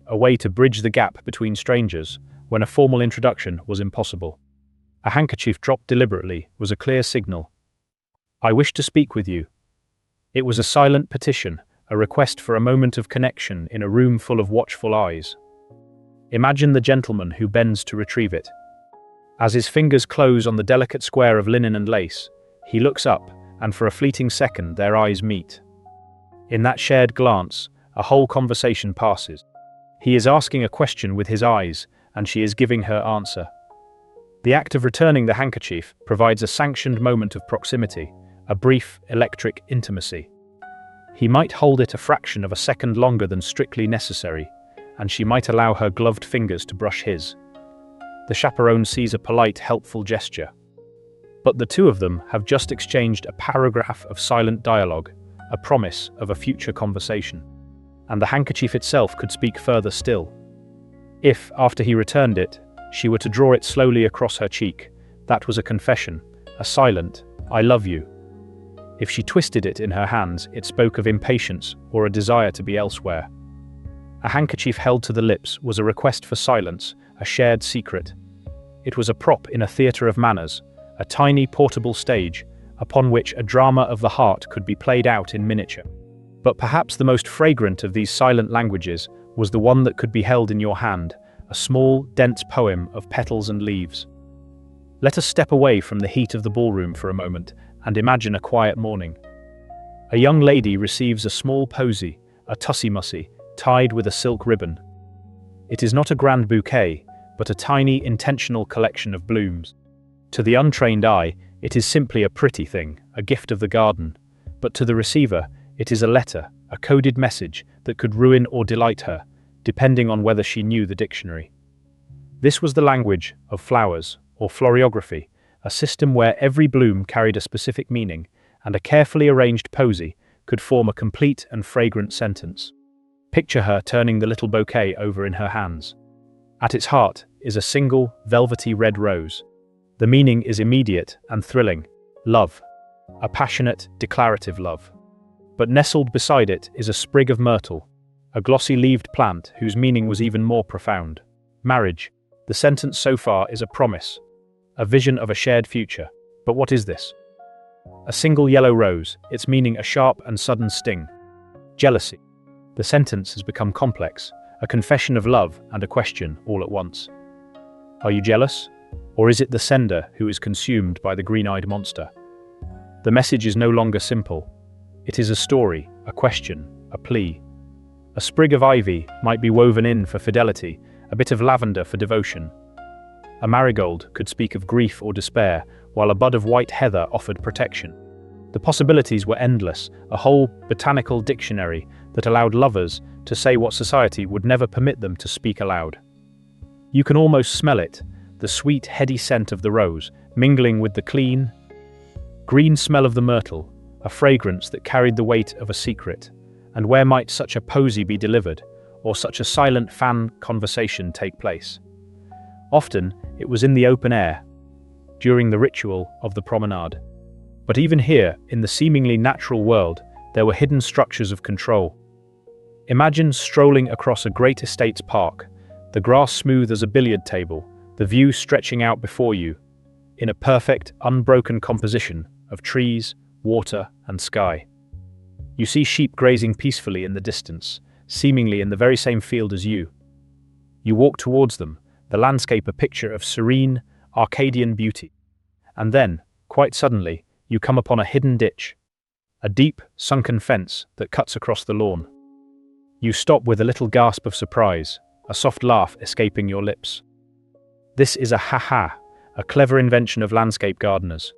a way to bridge the gap between strangers when a formal introduction was impossible. A handkerchief dropped deliberately was a clear signal. "I wish to speak with you." It was a silent petition, a request for a moment of connection in a room full of watchful eyes. Imagine the gentleman who bends to retrieve it. As his fingers close on the delicate square of linen and lace, he looks up, and for a fleeting second their eyes meet. In that shared glance, a whole conversation passes. He is asking a question with his eyes, and she is giving her answer. The act of returning the handkerchief provides a sanctioned moment of proximity, a brief, electric intimacy. He might hold it a fraction of a second longer than strictly necessary, and she might allow her gloved fingers to brush his. The chaperone sees a polite, helpful gesture. But the two of them have just exchanged a paragraph of silent dialogue, a promise of a future conversation. And the handkerchief itself could speak further still. If, after he returned it, she were to draw it slowly across her cheek, that was a confession, a silent, "I love you." If she twisted it in her hands, it spoke of impatience or a desire to be elsewhere. A handkerchief held to the lips was a request for silence, a shared secret. It was a prop in a theatre of manners, a tiny portable stage upon which a drama of the heart could be played out in miniature. But perhaps the most fragrant of these silent languages was the one that could be held in your hand, a small, dense poem of petals and leaves. Let us step away from the heat of the ballroom for a moment and imagine a quiet morning. A young lady receives a small posy, a tussy-mussy, tied with a silk ribbon. It is not a grand bouquet, but a tiny, intentional collection of blooms. To the untrained eye, it is simply a pretty thing, a gift of the garden. But to the receiver, it is a letter, a coded message that could ruin or delight her, depending on whether she knew the dictionary. This was the language of flowers, or floriography, a system where every bloom carried a specific meaning, and a carefully arranged posy could form a complete and fragrant sentence. Picture her turning the little bouquet over in her hands. At its heart is a single, velvety red rose. The meaning is immediate and thrilling. Love. A passionate, declarative love. But nestled beside it is a sprig of myrtle, a glossy-leaved plant whose meaning was even more profound. Marriage. The sentence so far is a promise, a vision of a shared future. But what is this? A single yellow rose, its meaning a sharp and sudden sting. Jealousy. The sentence has become complex, a confession of love and a question all at once. Are you jealous? Or is it the sender who is consumed by the green-eyed monster? The message is no longer simple. It is a story, a question, a plea. A sprig of ivy might be woven in for fidelity, a bit of lavender for devotion. A marigold could speak of grief or despair, while a bud of white heather offered protection. The possibilities were endless, a whole botanical dictionary that allowed lovers to say what society would never permit them to speak aloud. You can almost smell it, the sweet, heady scent of the rose, mingling with the clean, green smell of the myrtle, a fragrance that carried the weight of a secret. And where might such a posy be delivered, or such a silent fan conversation take place? Often, it was in the open air, during the ritual of the promenade. But even here, in the seemingly natural world, there were hidden structures of control. Imagine strolling across a great estate's park, the grass smooth as a billiard table, the view stretching out before you. in a perfect, unbroken composition of trees, water, and sky. You see sheep grazing peacefully in the distance, seemingly in the very same field as you. You walk towards them, the landscape a picture of serene, Arcadian beauty. And then, quite suddenly, you come upon a hidden ditch, a deep, sunken fence that cuts across the lawn. You stop with a little gasp of surprise, a soft laugh escaping your lips. This is a ha-ha, a clever invention of landscape gardeners.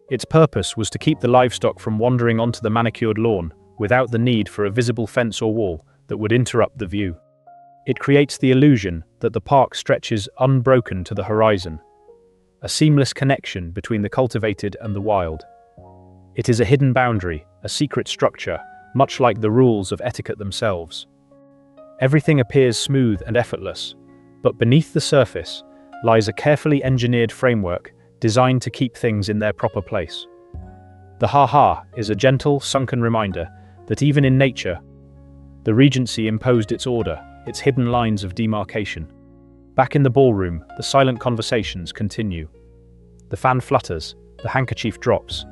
Its purpose was to keep the livestock from wandering onto the manicured lawn without the need for a visible fence or wall that would interrupt the view. It creates the illusion that the park stretches unbroken to the horizon, a seamless connection between the cultivated and the wild. It is a hidden boundary, a secret structure, much like the rules of etiquette themselves. Everything appears smooth and effortless, but beneath the surface lies a carefully engineered framework designed to keep things in their proper place. The ha-ha is a gentle, sunken reminder that even in nature, the Regency imposed its order, its hidden lines of demarcation. Back in the ballroom, the silent conversations continue. The fan flutters, the handkerchief drops,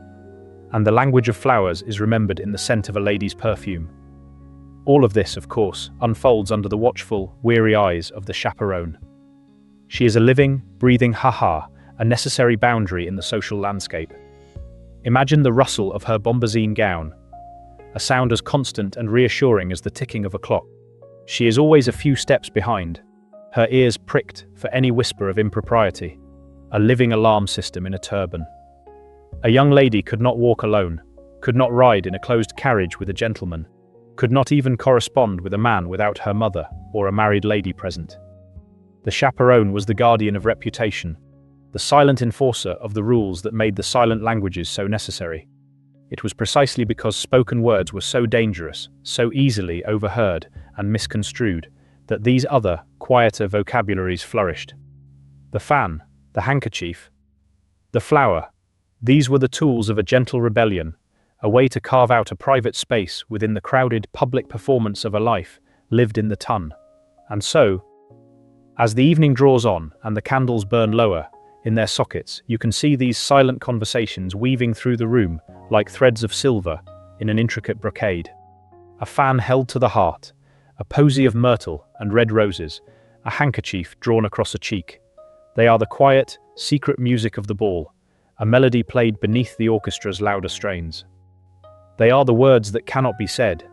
and the language of flowers is remembered in the scent of a lady's perfume. All of this, of course, unfolds under the watchful, weary eyes of the chaperone. She is a living, breathing ha-ha, a necessary boundary in the social landscape. Imagine the rustle of her bombazine gown, a sound as constant and reassuring as the ticking of a clock. She is always a few steps behind, her ears pricked for any whisper of impropriety, a living alarm system in a turban. A young lady could not walk alone, could not ride in a closed carriage with a gentleman, could not even correspond with a man without her mother or a married lady present. The chaperone was the guardian of reputation, the silent enforcer of the rules that made the silent languages so necessary. It was precisely because spoken words were so dangerous, so easily overheard and misconstrued, that these other, quieter vocabularies flourished. The fan, the handkerchief, the flower, these were the tools of a gentle rebellion, a way to carve out a private space within the crowded public performance of a life lived in the ton. And so, as the evening draws on and the candles burn lower in their sockets, you can see these silent conversations weaving through the room like threads of silver in an intricate brocade. A fan held to the heart, a posy of myrtle and red roses, a handkerchief drawn across a cheek. They are the quiet, secret music of the ball, a melody played beneath the orchestra's louder strains. They are the words that cannot be said,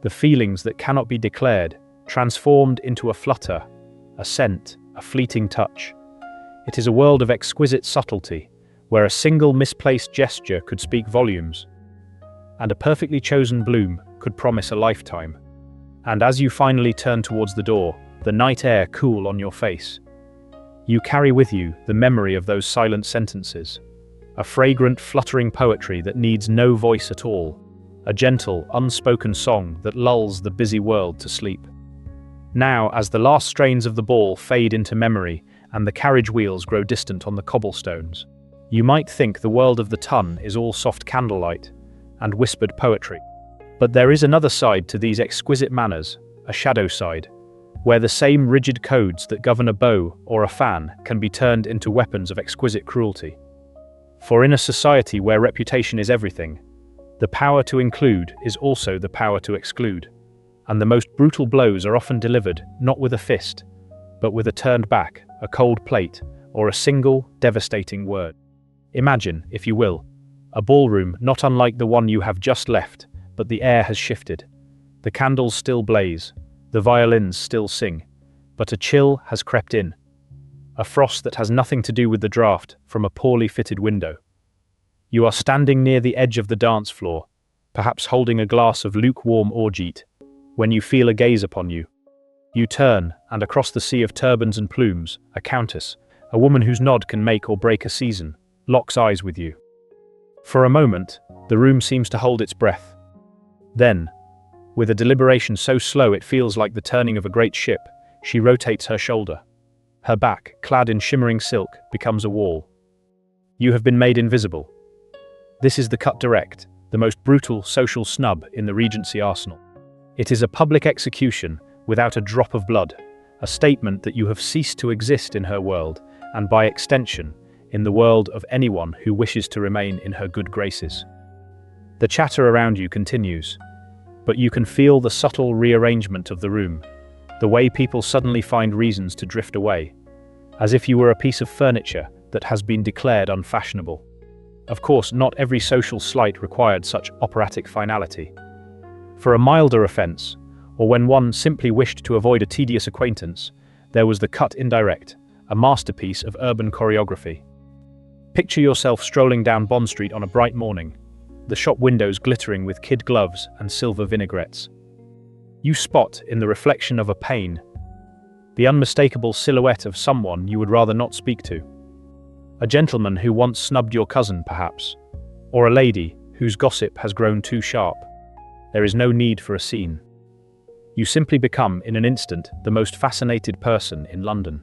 the feelings that cannot be declared, transformed into a flutter, a scent, a fleeting touch. It is a world of exquisite subtlety, where a single misplaced gesture could speak volumes, and a perfectly chosen bloom could promise a lifetime. And as you finally turn towards the door, the night air cool on your face, you carry with you the memory of those silent sentences, a fragrant, fluttering poetry that needs no voice at all, a gentle, unspoken song that lulls the busy world to sleep. Now, as the last strains of the ball fade into memory and the carriage wheels grow distant on the cobblestones, you might think the world of the ton is all soft candlelight and whispered poetry. But there is another side to these exquisite manners, a shadow side, where the same rigid codes that govern a bow or a fan can be turned into weapons of exquisite cruelty. For in a society where reputation is everything, the power to include is also the power to exclude, and the most brutal blows are often delivered not with a fist, but with a turned back, a cold plate, or a single, devastating word. Imagine, if you will, a ballroom not unlike the one you have just left, but the air has shifted. The candles still blaze, the violins still sing, but a chill has crept in, a frost that has nothing to do with the draft from a poorly fitted window. You are standing near the edge of the dance floor, perhaps holding a glass of lukewarm orgeat, when you feel a gaze upon you. You turn, and across the sea of turbans and plumes, a countess, a woman whose nod can make or break a season, locks eyes with you. For a moment, the room seems to hold its breath. Then, with a deliberation so slow it feels like the turning of a great ship, she rotates her shoulder. Her back, clad in shimmering silk, becomes a wall. You have been made invisible. This is the cut direct, the most brutal social snub in the Regency arsenal. It is a public execution without a drop of blood, a statement that you have ceased to exist in her world, and by extension, in the world of anyone who wishes to remain in her good graces. The chatter around you continues, but you can feel the subtle rearrangement of the room, the way people suddenly find reasons to drift away, as if you were a piece of furniture that has been declared unfashionable. Of course, not every social slight required such operatic finality. For a milder offence, or when one simply wished to avoid a tedious acquaintance, there was the cut indirect, a masterpiece of urban choreography. Picture yourself strolling down Bond Street on a bright morning, the shop windows glittering with kid gloves and silver vinaigrettes. You spot, in the reflection of a pane, the unmistakable silhouette of someone you would rather not speak to. A gentleman who once snubbed your cousin, perhaps, or a lady whose gossip has grown too sharp. There is no need for a scene. You simply become, in an instant, the most fascinated person in London.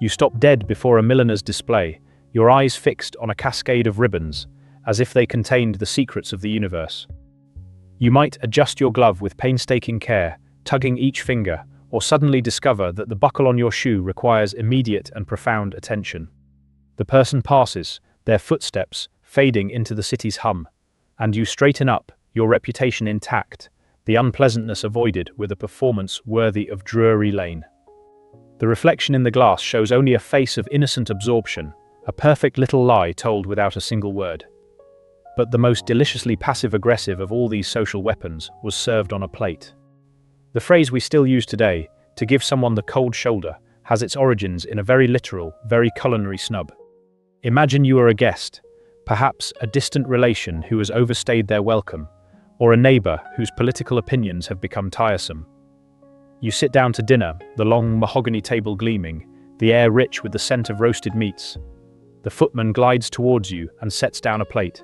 You stop dead before a milliner's display, your eyes fixed on a cascade of ribbons, as if they contained the secrets of the universe. You might adjust your glove with painstaking care, tugging each finger, or suddenly discover that the buckle on your shoe requires immediate and profound attention. The person passes, their footsteps fading into the city's hum, and you straighten up, your reputation intact, the unpleasantness avoided with a performance worthy of Drury Lane. The reflection in the glass shows only a face of innocent absorption, a perfect little lie told without a single word. But the most deliciously passive-aggressive of all these social weapons was served on a plate. The phrase we still use today, to give someone the cold shoulder, has its origins in a very literal, very culinary snub. Imagine you are a guest, perhaps a distant relation who has overstayed their welcome, or a neighbour whose political opinions have become tiresome. You sit down to dinner, the long mahogany table gleaming, the air rich with the scent of roasted meats. The footman glides towards you and sets down a plate.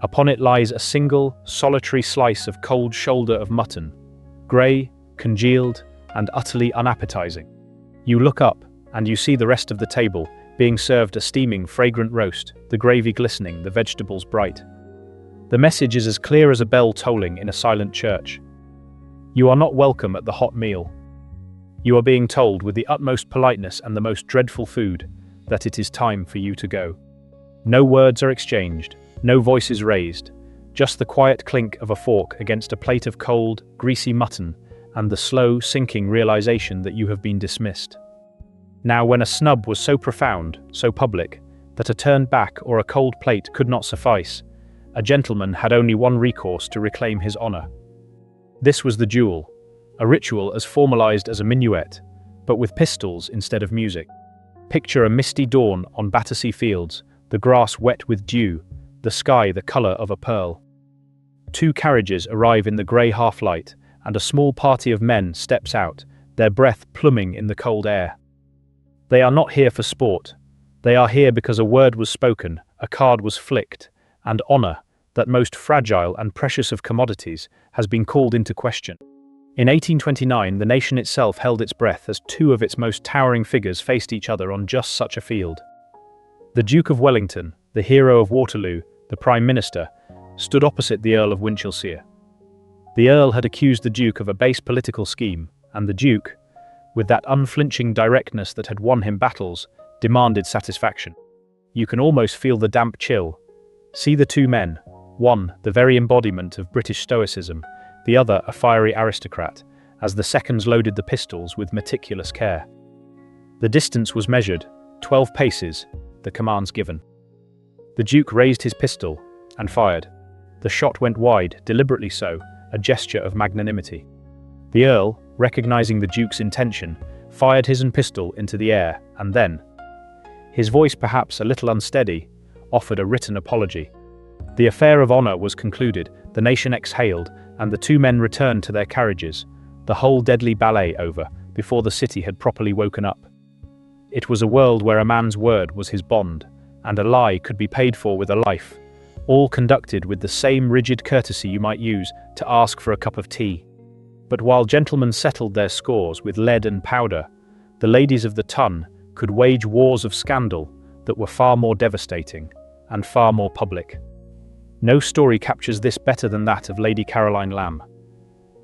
Upon it lies a single, solitary slice of cold shoulder of mutton, grey, congealed, and utterly unappetizing. You look up, and you see the rest of the table, being served a steaming, fragrant roast, the gravy glistening, the vegetables bright. The message is as clear as a bell tolling in a silent church. You are not welcome at the hot meal. You are being told with the utmost politeness and the most dreadful food that it is time for you to go. No words are exchanged, no voices raised, just the quiet clink of a fork against a plate of cold, greasy mutton and the slow, sinking realization that you have been dismissed. Now, when a snub was so profound, so public, that a turned back or a cold plate could not suffice, a gentleman had only one recourse to reclaim his honor. This was the duel, a ritual as formalized as a minuet, but with pistols instead of music. Picture a misty dawn on Battersea Fields, the grass wet with dew, the sky the color of a pearl. Two carriages arrive in the grey half-light, and a small party of men steps out, their breath pluming in the cold air. They are not here for sport. They are here because a word was spoken, a card was flicked, and honor, that most fragile and precious of commodities, has been called into question. In 1829, the nation itself held its breath as two of its most towering figures faced each other on just such a field. The Duke of Wellington, the hero of Waterloo, the Prime Minister, stood opposite the Earl of Winchilsea. The Earl had accused the Duke of a base political scheme, and the Duke, with that unflinching directness that had won him battles, demanded satisfaction. You can almost feel the damp chill. See the two men, one the very embodiment of British stoicism, the other a fiery aristocrat, as the seconds loaded the pistols with meticulous care. The distance was measured, 12 paces, the commands given. The Duke raised his pistol and fired. The shot went wide, deliberately so, a gesture of magnanimity. The Earl, recognizing the Duke's intention, fired his own pistol into the air, and then, his voice perhaps a little unsteady, offered a written apology. The affair of honor was concluded, the nation exhaled, and the two men returned to their carriages, the whole deadly ballet over, before the city had properly woken up. It was a world where a man's word was his bond, and a lie could be paid for with a life, all conducted with the same rigid courtesy you might use to ask for a cup of tea. But while gentlemen settled their scores with lead and powder, the ladies of the ton could wage wars of scandal that were far more devastating and far more public. No story captures this better than that of Lady Caroline Lamb,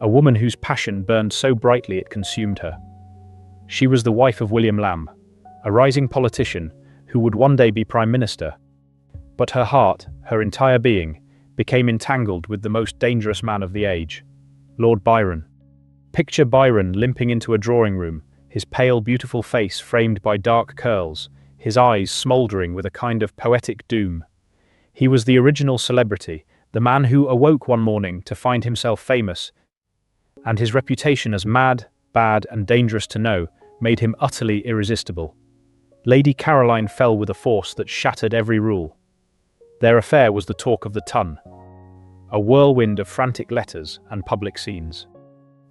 a woman whose passion burned so brightly it consumed her. She was the wife of William Lamb, a rising politician who would one day be Prime Minister. But her heart, her entire being, became entangled with the most dangerous man of the age, Lord Byron. Picture Byron limping into a drawing room, his pale, beautiful face framed by dark curls, his eyes smouldering with a kind of poetic doom. He was the original celebrity, the man who awoke one morning to find himself famous, and his reputation as mad, bad, and dangerous to know made him utterly irresistible. Lady Caroline fell with a force that shattered every rule. Their affair was the talk of the ton, a whirlwind of frantic letters and public scenes.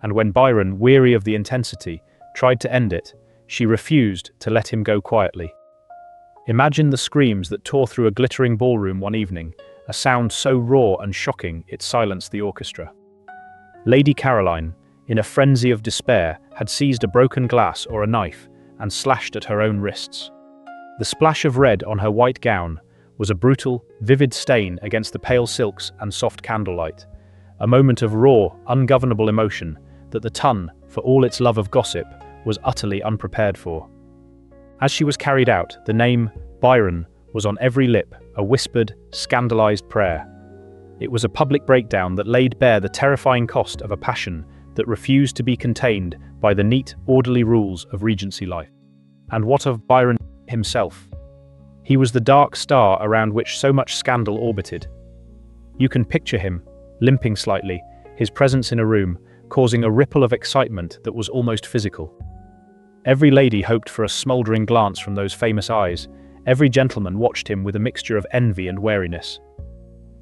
And when Byron, weary of the intensity, tried to end it, she refused to let him go quietly. Imagine the screams that tore through a glittering ballroom one evening, a sound so raw and shocking it silenced the orchestra. Lady Caroline, in a frenzy of despair, had seized a broken glass or a knife and slashed at her own wrists. The splash of red on her white gown was a brutal, vivid stain against the pale silks and soft candlelight, a moment of raw, ungovernable emotion that the ton, for all its love of gossip, was utterly unprepared for. As she was carried out, the name Byron was on every lip, a whispered, scandalized prayer. It was a public breakdown that laid bare the terrifying cost of a passion that refused to be contained by the neat, orderly rules of Regency life. And what of Byron himself? He was the dark star around which so much scandal orbited. You can picture him, limping slightly, his presence in a room, causing a ripple of excitement that was almost physical. Every lady hoped for a smouldering glance from those famous eyes. Every gentleman watched him with a mixture of envy and wariness.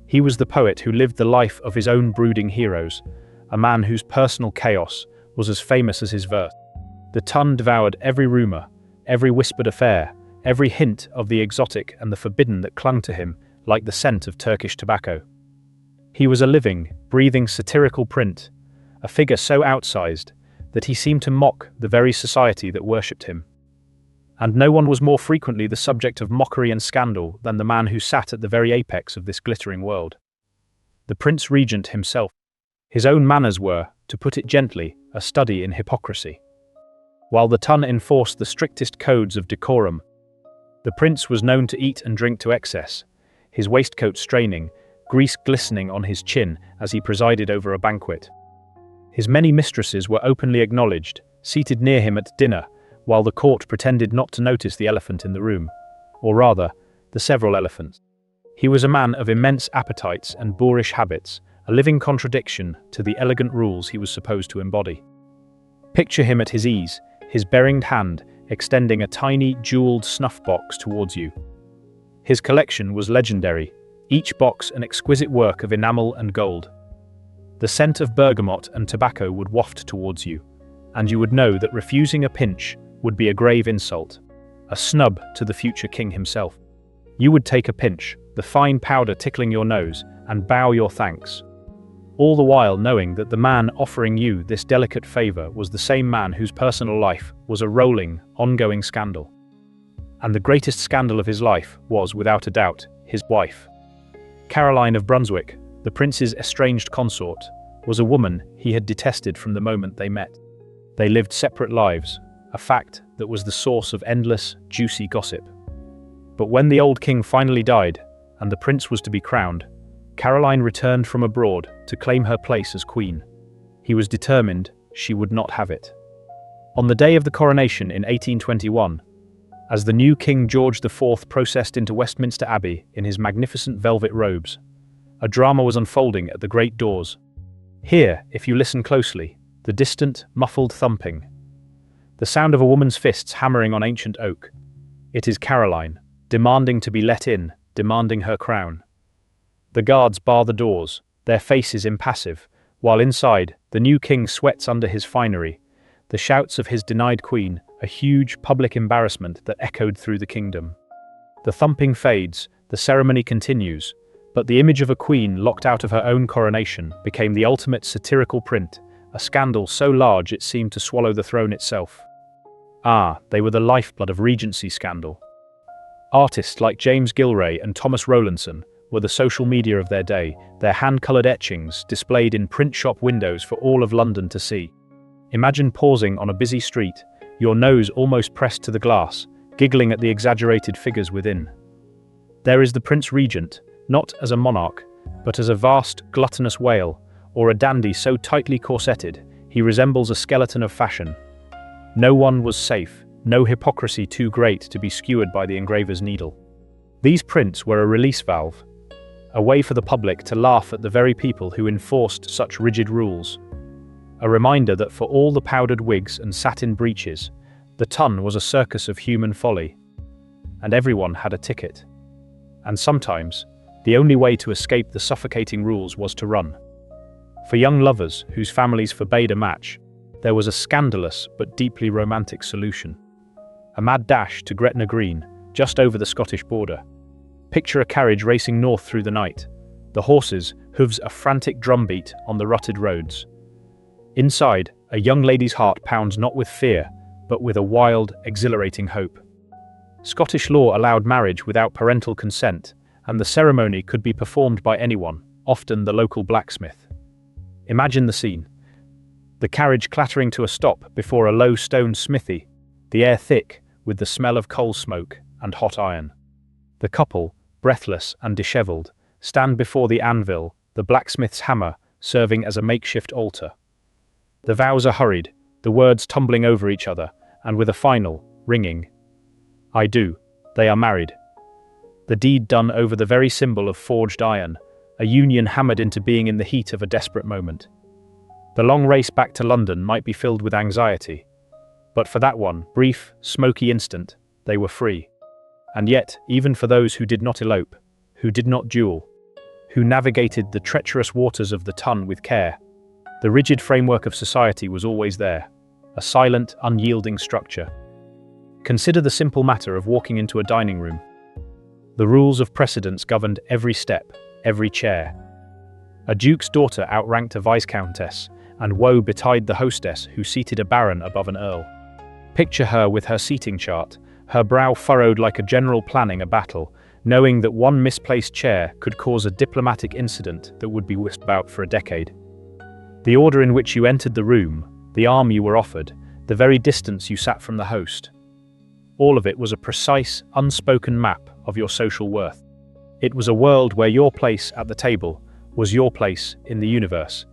He was the poet who lived the life of his own brooding heroes, a man whose personal chaos was as famous as his verse. The ton devoured every rumor, every whispered affair, every hint of the exotic and the forbidden that clung to him like the scent of Turkish tobacco. He was a living, breathing satirical print, a figure so outsized that he seemed to mock the very society that worshipped him. And no one was more frequently the subject of mockery and scandal than the man who sat at the very apex of this glittering world. The Prince Regent himself. His own manners were, to put it gently, a study in hypocrisy. While the ton enforced the strictest codes of decorum, the prince was known to eat and drink to excess, his waistcoat straining, grease glistening on his chin as he presided over a banquet. His many mistresses were openly acknowledged, seated near him at dinner, while the court pretended not to notice the elephant in the room, or rather, the several elephants. He was a man of immense appetites and boorish habits, a living contradiction to the elegant rules he was supposed to embody. Picture him at his ease, his beringed hand extending a tiny, jeweled snuff box towards you. His collection was legendary, each box an exquisite work of enamel and gold. The scent of bergamot and tobacco would waft towards you, and you would know that refusing a pinch would be a grave insult, a snub to the future king himself. You would take a pinch, the fine powder tickling your nose, and bow your thanks, all the while knowing that the man offering you this delicate favor was the same man whose personal life was a rolling, ongoing scandal. And the greatest scandal of his life was, without a doubt, his wife. Caroline of Brunswick, the prince's estranged consort, was a woman he had detested from the moment they met. They lived separate lives, a fact that was the source of endless, juicy gossip. But when the old king finally died, and the prince was to be crowned, Caroline returned from abroad to claim her place as queen. He was determined she would not have it. On the day of the coronation in 1821, as the new King George IV processed into Westminster Abbey in his magnificent velvet robes, a drama was unfolding at the great doors. Hear, if you listen closely, the distant, muffled thumping, the sound of a woman's fists hammering on ancient oak. It is Caroline, demanding to be let in, demanding her crown. The guards bar the doors, their faces impassive, while inside, the new king sweats under his finery, the shouts of his denied queen, a huge public embarrassment that echoed through the kingdom. The thumping fades, the ceremony continues, but the image of a queen locked out of her own coronation became the ultimate satirical print, a scandal so large it seemed to swallow the throne itself. Ah, they were the lifeblood of Regency scandal. Artists like James Gillray and Thomas Rowlandson were the social media of their day, their hand-coloured etchings displayed in print shop windows for all of London to see. Imagine pausing on a busy street, your nose almost pressed to the glass, giggling at the exaggerated figures within. There is the Prince Regent, not as a monarch, but as a vast, gluttonous whale, or a dandy so tightly corseted, he resembles a skeleton of fashion. No one was safe, no hypocrisy too great to be skewered by the engraver's needle. These prints were a release valve, a way for the public to laugh at the very people who enforced such rigid rules. A reminder that for all the powdered wigs and satin breeches, the ton was a circus of human folly. And everyone had a ticket. And sometimes, the only way to escape the suffocating rules was to run. For young lovers whose families forbade a match, there was a scandalous but deeply romantic solution. A mad dash to Gretna Green, just over the Scottish border. Picture a carriage racing north through the night, the horses' hooves a frantic drumbeat on the rutted roads. Inside, a young lady's heart pounds not with fear, but with a wild, exhilarating hope. Scottish law allowed marriage without parental consent, and the ceremony could be performed by anyone, often the local blacksmith. Imagine the scene. The carriage clattering to a stop before a low stone smithy, the air thick with the smell of coal smoke and hot iron. The couple, breathless and dishevelled, stand before the anvil, the blacksmith's hammer serving as a makeshift altar. The vows are hurried, the words tumbling over each other, and with a final, ringing, "I do," they are married. The deed done over the very symbol of forged iron, a union hammered into being in the heat of a desperate moment. The long race back to London might be filled with anxiety, but for that one, brief, smoky instant, they were free. And yet, even for those who did not elope, who did not duel, who navigated the treacherous waters of the Tun with care, the rigid framework of society was always there, a silent, unyielding structure. Consider the simple matter of walking into a dining room. The rules of precedence governed every step, every chair. A duke's daughter outranked a viscountess, and woe betide the hostess who seated a baron above an earl. Picture her with her seating chart, her brow furrowed like a general planning a battle, knowing that one misplaced chair could cause a diplomatic incident that would be whisked about for a decade. The order in which you entered the room, the arm you were offered, the very distance you sat from the host. All of it was a precise, unspoken map of your social worth. It was a world where your place at the table was your place in the universe,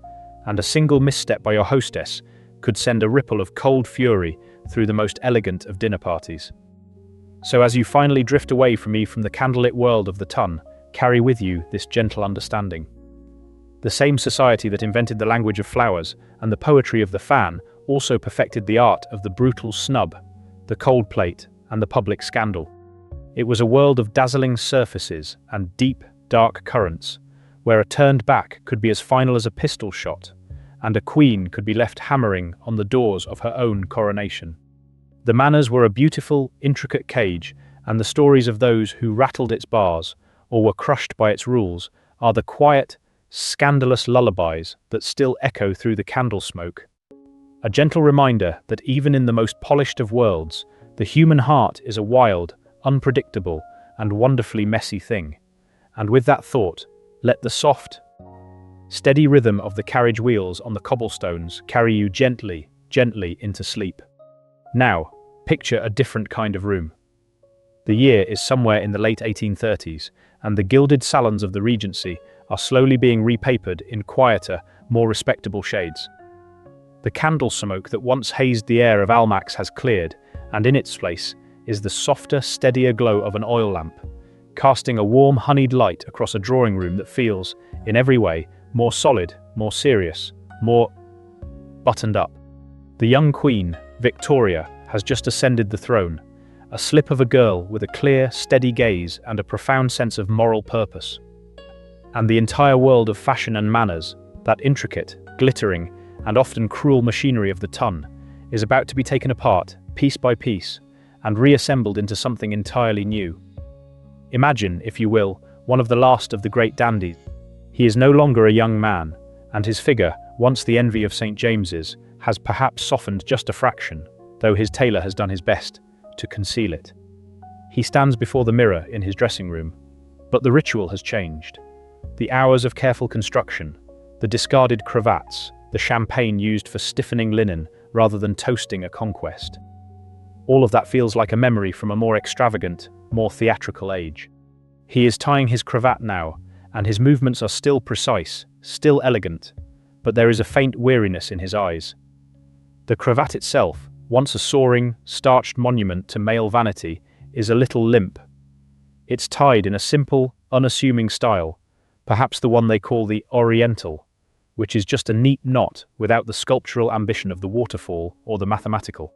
and a single misstep by your hostess could send a ripple of cold fury through the most elegant of dinner parties. So as you finally drift away from me from the candlelit world of the Tun, carry with you this gentle understanding. The same society that invented the language of flowers and the poetry of the fan also perfected the art of the brutal snub, the cold plate, and the public scandal. It was a world of dazzling surfaces and deep, dark currents, where a turned back could be as final as a pistol shot, and a queen could be left hammering on the doors of her own coronation. The manners were a beautiful, intricate cage, and the stories of those who rattled its bars, or were crushed by its rules, are the quiet, scandalous lullabies that still echo through the candle smoke. A gentle reminder that even in the most polished of worlds, the human heart is a wild, unpredictable, and wonderfully messy thing. And with that thought, let the soft, steady rhythm of the carriage wheels on the cobblestones carry you gently, gently into sleep. Now, picture a different kind of room. The year is somewhere in the late 1830s, and the gilded salons of the Regency are slowly being repapered in quieter, more respectable shades. The candle smoke that once hazed the air of Almack's has cleared, and in its place is the softer, steadier glow of an oil lamp, casting a warm, honeyed light across a drawing room that feels, in every way, more solid, more serious, more buttoned up. The young Queen, Victoria, has just ascended the throne, a slip of a girl with a clear, steady gaze and a profound sense of moral purpose. And the entire world of fashion and manners, that intricate, glittering, and often cruel machinery of the Tun, is about to be taken apart, piece by piece, and reassembled into something entirely new. Imagine, if you will, one of the last of the great dandies. He is no longer a young man, and his figure, once the envy of St. James's, has perhaps softened just a fraction, though his tailor has done his best to conceal it. He stands before the mirror in his dressing room, but the ritual has changed. The hours of careful construction, the discarded cravats, the champagne used for stiffening linen rather than toasting a conquest. All of that feels like a memory from a more extravagant, more theatrical age. He is tying his cravat now, and his movements are still precise, still elegant, but there is a faint weariness in his eyes. The cravat itself, once a soaring, starched monument to male vanity, is a little limp. It's tied in a simple, unassuming style, perhaps the one they call the Oriental, which is just a neat knot without the sculptural ambition of the waterfall or the mathematical.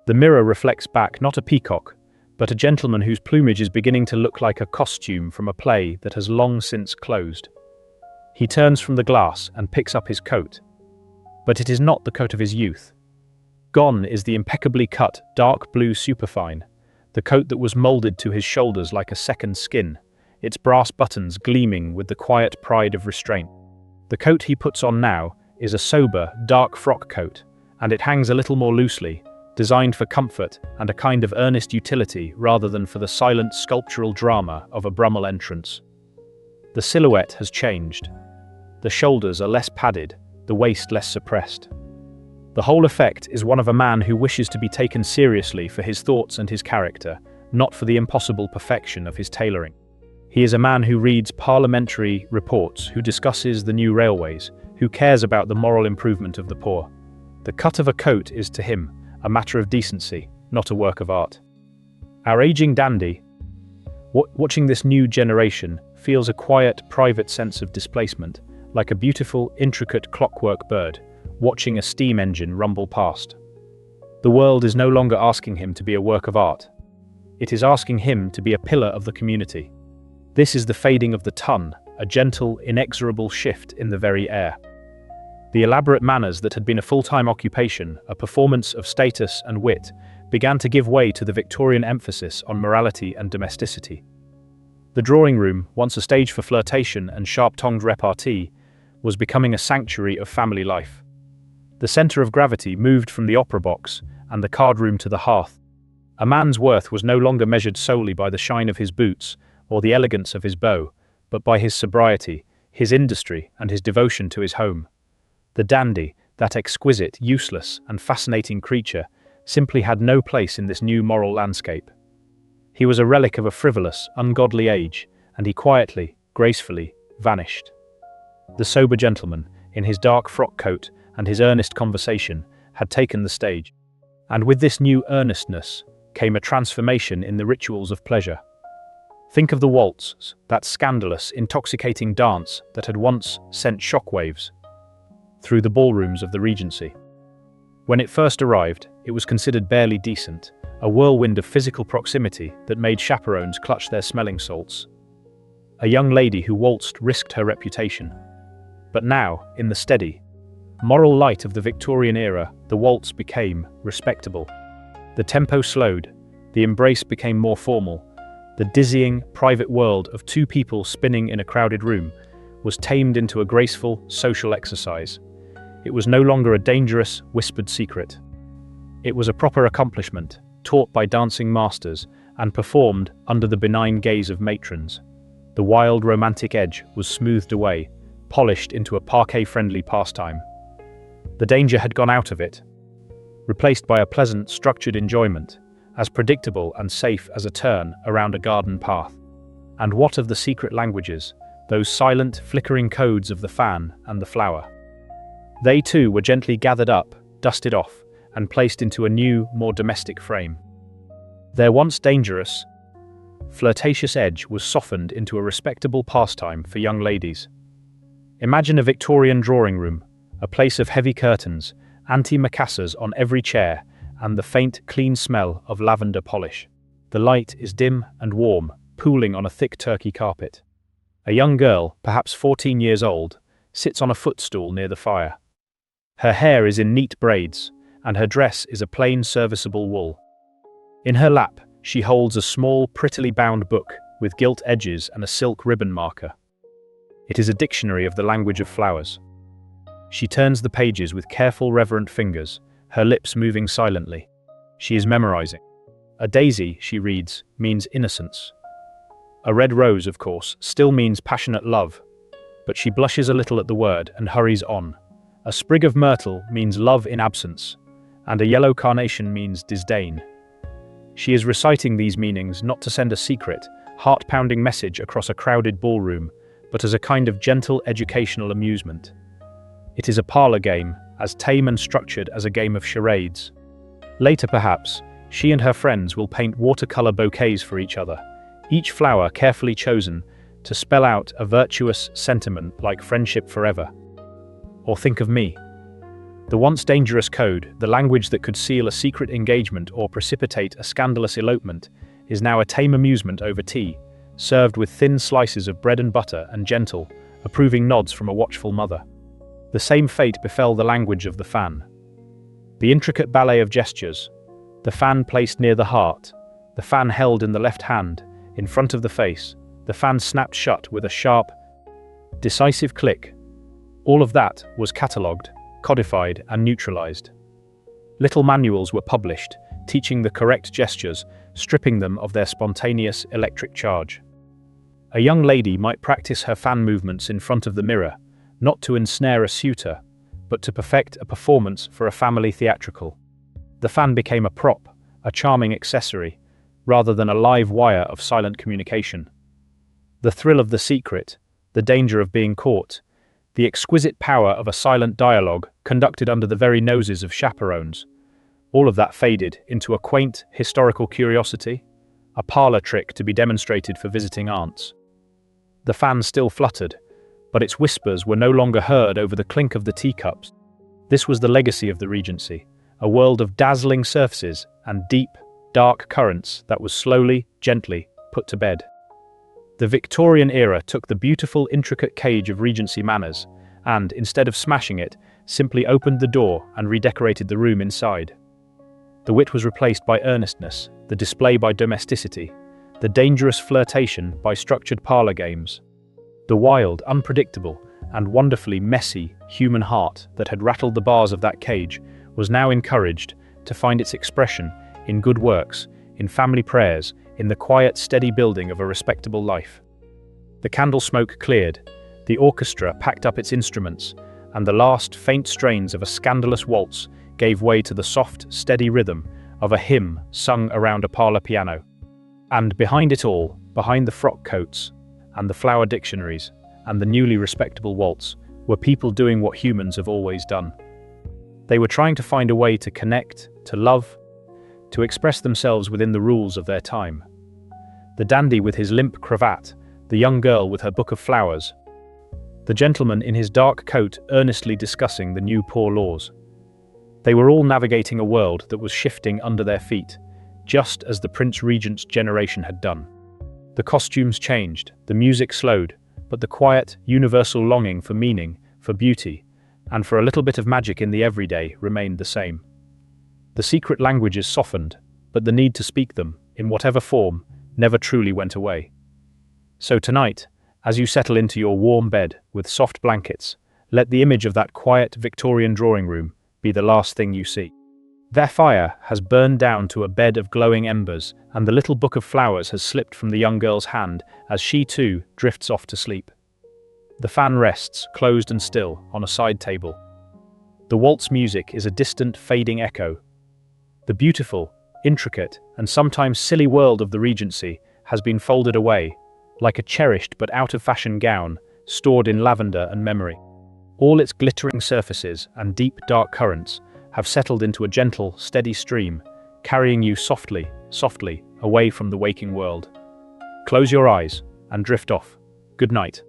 The mirror reflects back not a peacock, but a gentleman whose plumage is beginning to look like a costume from a play that has long since closed. He turns from the glass and picks up his coat. But it is not the coat of his youth. Gone is the impeccably cut, dark blue superfine, the coat that was molded to his shoulders like a second skin, its brass buttons gleaming with the quiet pride of restraint. The coat he puts on now is a sober, dark frock coat, and it hangs a little more loosely, designed for comfort and a kind of earnest utility rather than for the silent sculptural drama of a Brummel entrance. The silhouette has changed. The shoulders are less padded, the waist less suppressed. The whole effect is one of a man who wishes to be taken seriously for his thoughts and his character, not for the impossible perfection of his tailoring. He is a man who reads parliamentary reports, who discusses the new railways, who cares about the moral improvement of the poor. The cut of a coat is to him a matter of decency, not a work of art. Our aging dandy, watching this new generation, feels a quiet, private sense of displacement, like a beautiful, intricate clockwork bird, watching a steam engine rumble past. The world is no longer asking him to be a work of art. It is asking him to be a pillar of the community. This is the fading of the ton, a gentle, inexorable shift in the very air. The elaborate manners that had been a full-time occupation, a performance of status and wit, began to give way to the Victorian emphasis on morality and domesticity. The drawing room, once a stage for flirtation and sharp-tongued repartee, was becoming a sanctuary of family life. The centre of gravity moved from the opera box and the card room to the hearth. A man's worth was no longer measured solely by the shine of his boots or the elegance of his bow, but by his sobriety, his industry, and his devotion to his home. The dandy, that exquisite, useless, and fascinating creature, simply had no place in this new moral landscape. He was a relic of a frivolous, ungodly age, and he quietly, gracefully, vanished. The sober gentleman, in his dark frock coat and his earnest conversation, had taken the stage. And with this new earnestness came a transformation in the rituals of pleasure. Think of the waltz, that scandalous, intoxicating dance that had once sent shockwaves through the ballrooms of the Regency. When it first arrived, it was considered barely decent, a whirlwind of physical proximity that made chaperones clutch their smelling salts. A young lady who waltzed risked her reputation. But now, in the steady, moral light of the Victorian era, the waltz became respectable. The tempo slowed, the embrace became more formal. The dizzying, private world of two people spinning in a crowded room was tamed into a graceful, social exercise. It was no longer a dangerous, whispered secret. It was a proper accomplishment, taught by dancing masters and performed under the benign gaze of matrons. The wild, romantic edge was smoothed away, polished into a parquet-friendly pastime. The danger had gone out of it, replaced by a pleasant, structured enjoyment, as predictable and safe as a turn around a garden path. And what of the secret languages, those silent, flickering codes of the fan and the flower? They too were gently gathered up, dusted off, and placed into a new, more domestic frame. Their once dangerous, flirtatious edge was softened into a respectable pastime for young ladies. Imagine a Victorian drawing room, a place of heavy curtains, antimacassars on every chair, and the faint, clean smell of lavender polish. The light is dim and warm, pooling on a thick turkey carpet. A young girl, perhaps 14 years old, sits on a footstool near the fire. Her hair is in neat braids, and her dress is a plain serviceable wool. In her lap, she holds a small, prettily bound book with gilt edges and a silk ribbon marker. It is a dictionary of the language of flowers. She turns the pages with careful, reverent fingers, her lips moving silently. She is memorizing. A daisy, she reads, means innocence. A red rose, of course, still means passionate love, but she blushes a little at the word and hurries on. A sprig of myrtle means love in absence, and a yellow carnation means disdain. She is reciting these meanings not to send a secret, heart-pounding message across a crowded ballroom, but as a kind of gentle educational amusement. It is a parlor game, as tame and structured as a game of charades. Later perhaps, she and her friends will paint watercolor bouquets for each other, each flower carefully chosen to spell out a virtuous sentiment like friendship forever. Or think of me. The once dangerous code, the language that could seal a secret engagement or precipitate a scandalous elopement, is now a tame amusement over tea, served with thin slices of bread and butter and gentle, approving nods from a watchful mother. The same fate befell the language of the fan. The intricate ballet of gestures, the fan placed near the heart, the fan held in the left hand, in front of the face, the fan snapped shut with a sharp, decisive click. All of that was catalogued, codified, and neutralized. Little manuals were published, teaching the correct gestures, stripping them of their spontaneous electric charge. A young lady might practice her fan movements in front of the mirror, not to ensnare a suitor, but to perfect a performance for a family theatrical. The fan became a prop, a charming accessory, rather than a live wire of silent communication. The thrill of the secret, the danger of being caught, the exquisite power of a silent dialogue conducted under the very noses of chaperones, all of that faded into a quaint historical curiosity, a parlor trick to be demonstrated for visiting aunts. The fan still fluttered, but its whispers were no longer heard over the clink of the teacups. This was the legacy of the Regency, a world of dazzling surfaces and deep, dark currents that was slowly, gently put to bed. The Victorian era took the beautiful, intricate cage of Regency manners and, instead of smashing it, simply opened the door and redecorated the room inside. The wit was replaced by earnestness, the display by domesticity, the dangerous flirtation by structured parlor games. The wild, unpredictable, and wonderfully messy human heart that had rattled the bars of that cage was now encouraged to find its expression in good works, in family prayers, in the quiet, steady building of a respectable life. The candle smoke cleared, the orchestra packed up its instruments, and the last faint strains of a scandalous waltz gave way to the soft, steady rhythm of a hymn sung around a parlor piano. And behind it all, behind the frock coats, and the flower dictionaries, and the newly respectable waltz, were people doing what humans have always done. They were trying to find a way to connect, to love, to express themselves within the rules of their time. The dandy with his limp cravat, the young girl with her book of flowers, the gentleman in his dark coat earnestly discussing the new poor laws. They were all navigating a world that was shifting under their feet, just as the Prince Regent's generation had done. The costumes changed, the music slowed, but the quiet, universal longing for meaning, for beauty, and for a little bit of magic in the everyday remained the same. The secret languages softened, but the need to speak them, in whatever form, never truly went away. So tonight, as you settle into your warm bed with soft blankets, let the image of that quiet Victorian drawing room be the last thing you see. Their fire has burned down to a bed of glowing embers, and the little book of flowers has slipped from the young girl's hand as she too drifts off to sleep. The fan rests, closed and still, on a side table. The waltz music is a distant, fading echo. The beautiful, intricate, and sometimes silly world of the Regency has been folded away, like a cherished but out-of-fashion gown, stored in lavender and memory. All its glittering surfaces and deep, dark currents have settled into a gentle, steady stream, carrying you softly, softly, away from the waking world. Close your eyes and drift off. Good night.